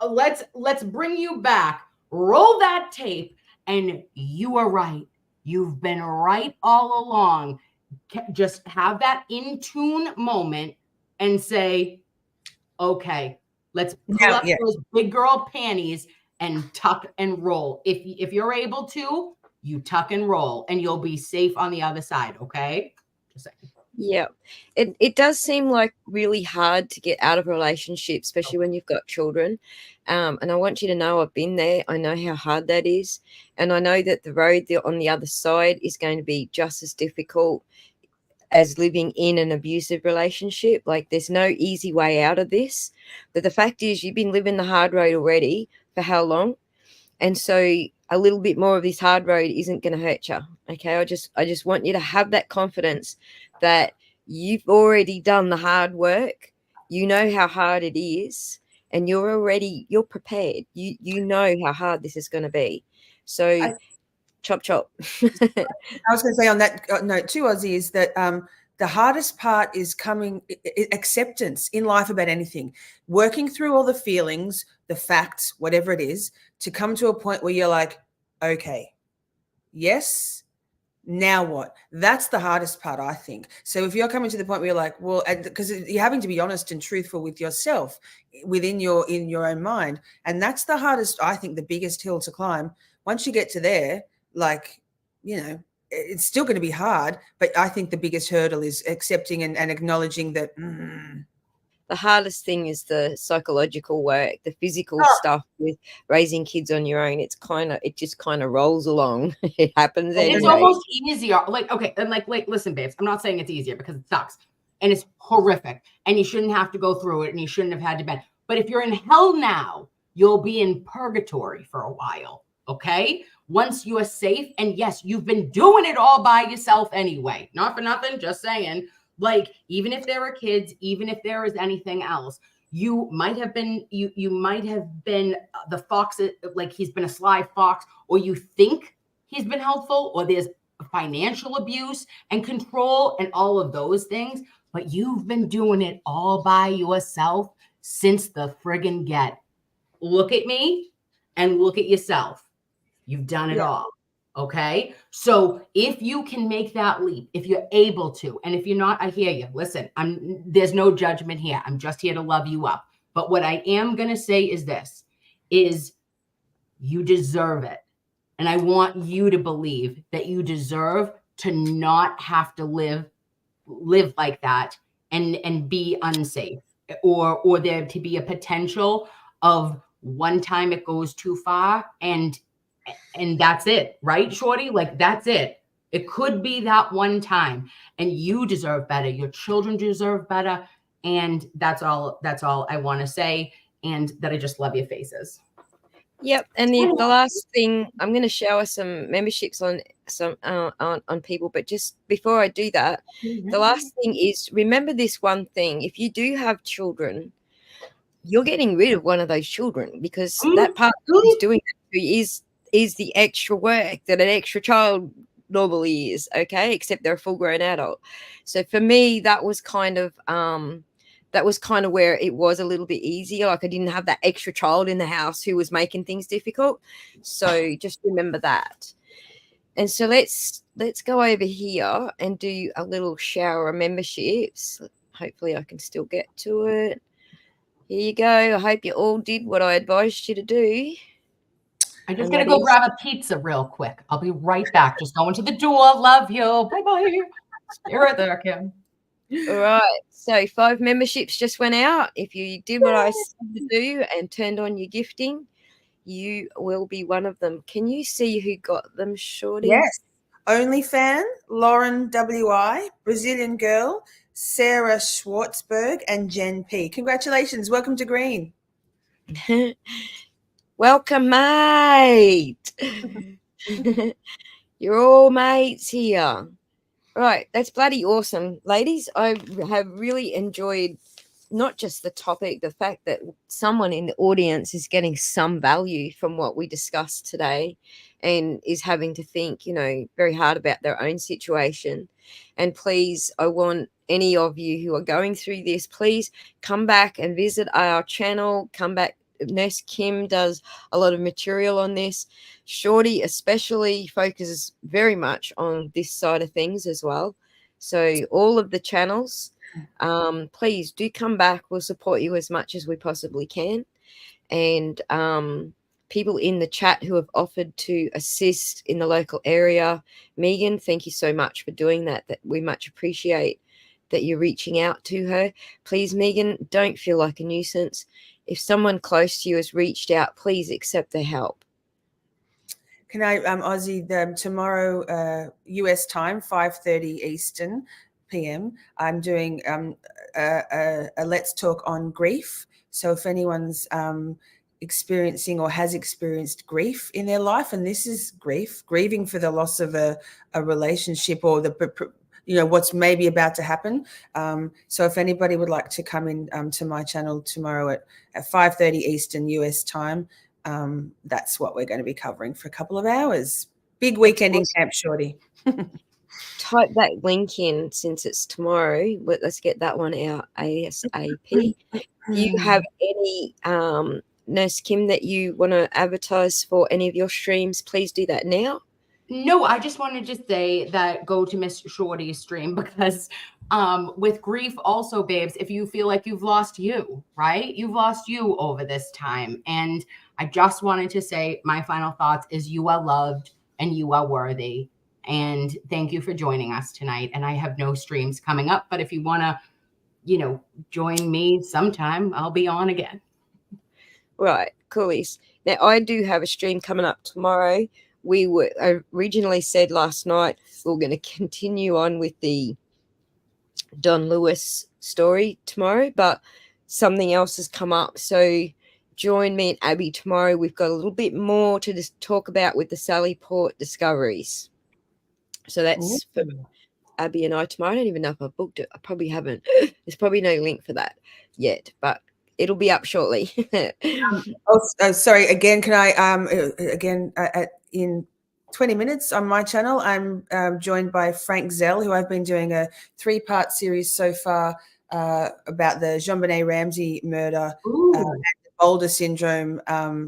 Speaker 3: Let's bring you back. Roll that tape, and you are right. You've been right all along. Just have that in tune moment and say, okay, let's pull up those big girl panties and tuck and roll. If you're able to, you tuck and roll, and you'll be safe on the other side. Okay. Just saying.
Speaker 1: Yeah, it does seem like really hard to get out of a relationship, especially when you've got children. And I want you to know I've been there. I know how hard that is. And I know that the road on the other side is going to be just as difficult as living in an abusive relationship. Like there's no easy way out of this. But the fact is you've been living the hard road already for how long? And so a little bit more of this hard road isn't going to hurt you. Okay. I just want you to have that confidence that you've already done the hard work. You know how hard it is, and you're prepared. You know how hard this is going to be. So chop, chop.
Speaker 2: I was going to say on that note too, Ozzy, is that the hardest part is acceptance in life about anything, working through all the feelings, the facts, whatever it is, to come to a point where you're like, okay, yes, now what? That's the hardest part, I think. So if you're coming to the point where you're like, well, because you're having to be honest and truthful with yourself in your own mind, and that's the hardest, I think, the biggest hill to climb. Once you get to there, like, you know, it's still going to be hard, but I think the biggest hurdle is accepting and acknowledging that.
Speaker 1: The hardest thing is the psychological work, the physical stuff with raising kids on your own. It just kind of rolls along. It happens anyway.
Speaker 3: It's almost easier. Like, okay, and like, listen, babes, I'm not saying it's easier because it sucks and it's horrific and you shouldn't have to go through it and you shouldn't have had to bend. But if you're in hell now, you'll be in purgatory for a while. Okay. Once you are safe, and yes, you've been doing it all by yourself anyway. Not for nothing, just saying. Like, even if there are kids, even if there is anything else, you might have been the fox, like he's been a sly fox, or you think he's been helpful, or there's financial abuse and control and all of those things. But you've been doing it all by yourself since the friggin' get. Look at me and look at yourself. You've done it all. Okay. So if you can make that leap, if you're able to, and if you're not, I hear you. Listen, there's no judgment here. I'm just here to love you up. But what I am going to say is this, is you deserve it. And I want you to believe that you deserve to not have to live like that and be unsafe, or there to be a potential of one time it goes too far and that's it, right, Shorty? Like, that's it. It could be that one time, and you deserve better. Your children deserve better. And that's all I want to say. And that I just love your faces.
Speaker 1: Yep. And the last thing, I'm going to shower some memberships on people. But just before I do that, the last thing is, remember this one thing. If you do have children, you're getting rid of one of those children, because that part who's doing it is the extra work that an extra child normally is. Okay. Except they're a full grown adult. So for me, that was kind of where it was a little bit easier. Like, I didn't have that extra child in the house who was making things difficult. So just remember that. And so let's go over here and do a little shower of memberships. Hopefully I can still get to it. Here you go. I hope you all did what I advised you to do.
Speaker 3: I'm just going to go grab a pizza real quick. I'll be right back. Just going to the door. Love you. Bye-bye. Stay right there, Kim.
Speaker 1: All right. So 5 memberships just went out. If you did what I said to do and turned on your gifting, you will be one of them. Can you see who got them, Shorty?
Speaker 2: Yes. OnlyFan, Lauren WI, Brazilian girl, Sarah Schwartzberg, and Jen P. Congratulations. Welcome to Green.
Speaker 1: Welcome, mate. You're all mates here. Right, that's bloody awesome. Ladies, I have really enjoyed not just the topic, the fact that someone in the audience is getting some value from what we discussed today and is having to think, very hard about their own situation. And please, I want any of you who are going through this, please come back and visit our channel. Come back. Nurse Kim does a lot of material on this. Shorty especially focuses very much on this side of things as well. So all of the channels, please do come back. We'll support you as much as we possibly can. And people in the chat who have offered to assist in the local area, Megan, thank you so much for doing that. That we much appreciate that you're reaching out to her. Please, Megan, don't feel like a nuisance. If someone close to you has reached out, please accept their help.
Speaker 2: Can I, Aussie, tomorrow, US time, 5:30 Eastern PM, I'm doing a Let's Talk on grief. So if anyone's experiencing or has experienced grief in their life, and this is grieving for the loss of a relationship or what's maybe about to happen. So if anybody would like to come in to my channel tomorrow at 5:30 Eastern US time, that's what we're going to be covering for a couple of hours. Big weekend in Camp Shorty.
Speaker 1: Type that link in since it's tomorrow. But let's get that one out ASAP. Do you have any Nurse Kim that you want to advertise for any of your streams? Please do that now.
Speaker 3: No, I just wanted to say that go to Miss Shorty's stream because with grief also, babes, if you feel like you've lost you, right? You've lost you over this time. And I just wanted to say my final thoughts is you are loved and you are worthy. And thank you for joining us tonight. And I have no streams coming up, but if you want to, join me sometime, I'll be on again.
Speaker 1: Right, coolies. Now, I do have a stream coming up tomorrow. We were originally said last night we were going to continue on with the Don Lewis story tomorrow, but something else has come up. So join me and Abby tomorrow. We've got a little bit more to just talk about with the Sally Port discoveries. So that's for Abby and I tomorrow. I don't even know if I booked it. I probably haven't. There's probably no link for that yet, but it'll be up shortly.
Speaker 2: Sorry. Again, can I in 20 minutes on my channel, I'm joined by Frank Zell, who I've been doing a 3-part series so far about the JonBenet Ramsey murder and the Boulder syndrome,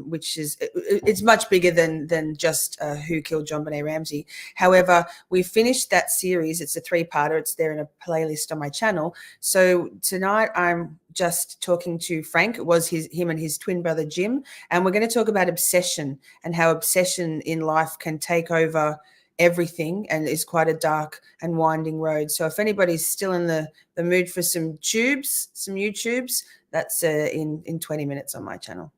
Speaker 2: which is it's much bigger than just who killed JonBenet Ramsey. However, we finished that series. It's a 3-parter. It's there in a playlist on my channel. So tonight I'm just talking to Frank. It was him and his twin brother Jim, and we're going to talk about obsession and how obsession in life can take over everything and is quite a dark and winding road. So if anybody's still in the mood for some YouTubes, that's in 20 minutes on my channel.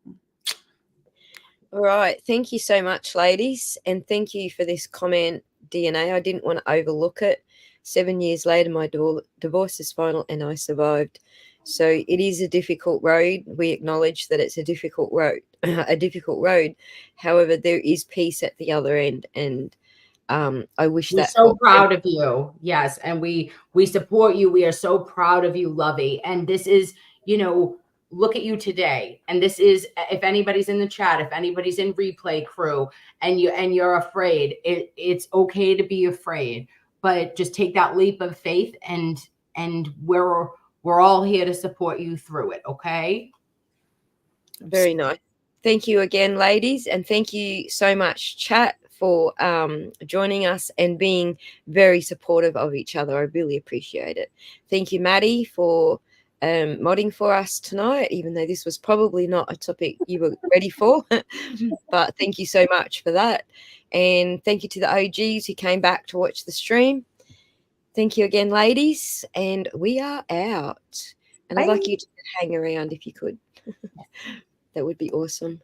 Speaker 1: All right. Thank you so much, ladies. And thank you for this comment, DNA. I didn't want to overlook it. 7 years later, my divorce is final and I survived. So it is a difficult road. We acknowledge that it's a difficult road, However, there is peace at the other end. And I wish
Speaker 3: we're
Speaker 1: that.
Speaker 3: We're so proud of you. Yes. And we support you. We are so proud of you, Lovey. And this is, look at you today. And this is, if anybody's in the chat, if anybody's in replay crew and you're afraid, it's okay to be afraid, but just take that leap of faith and we're all here to support you through it. Okay.
Speaker 1: Very nice. Thank you again, ladies. And thank you so much, chat, for joining us and being very supportive of each other. I really appreciate it. Thank you, Maddie, for modding for us tonight, even though this was probably not a topic you were ready for. But thank you so much for that. And thank you to the OGs who came back to watch the stream. Thank you again, ladies. And we are out. And I'd like you to hang around if you could. That would be awesome.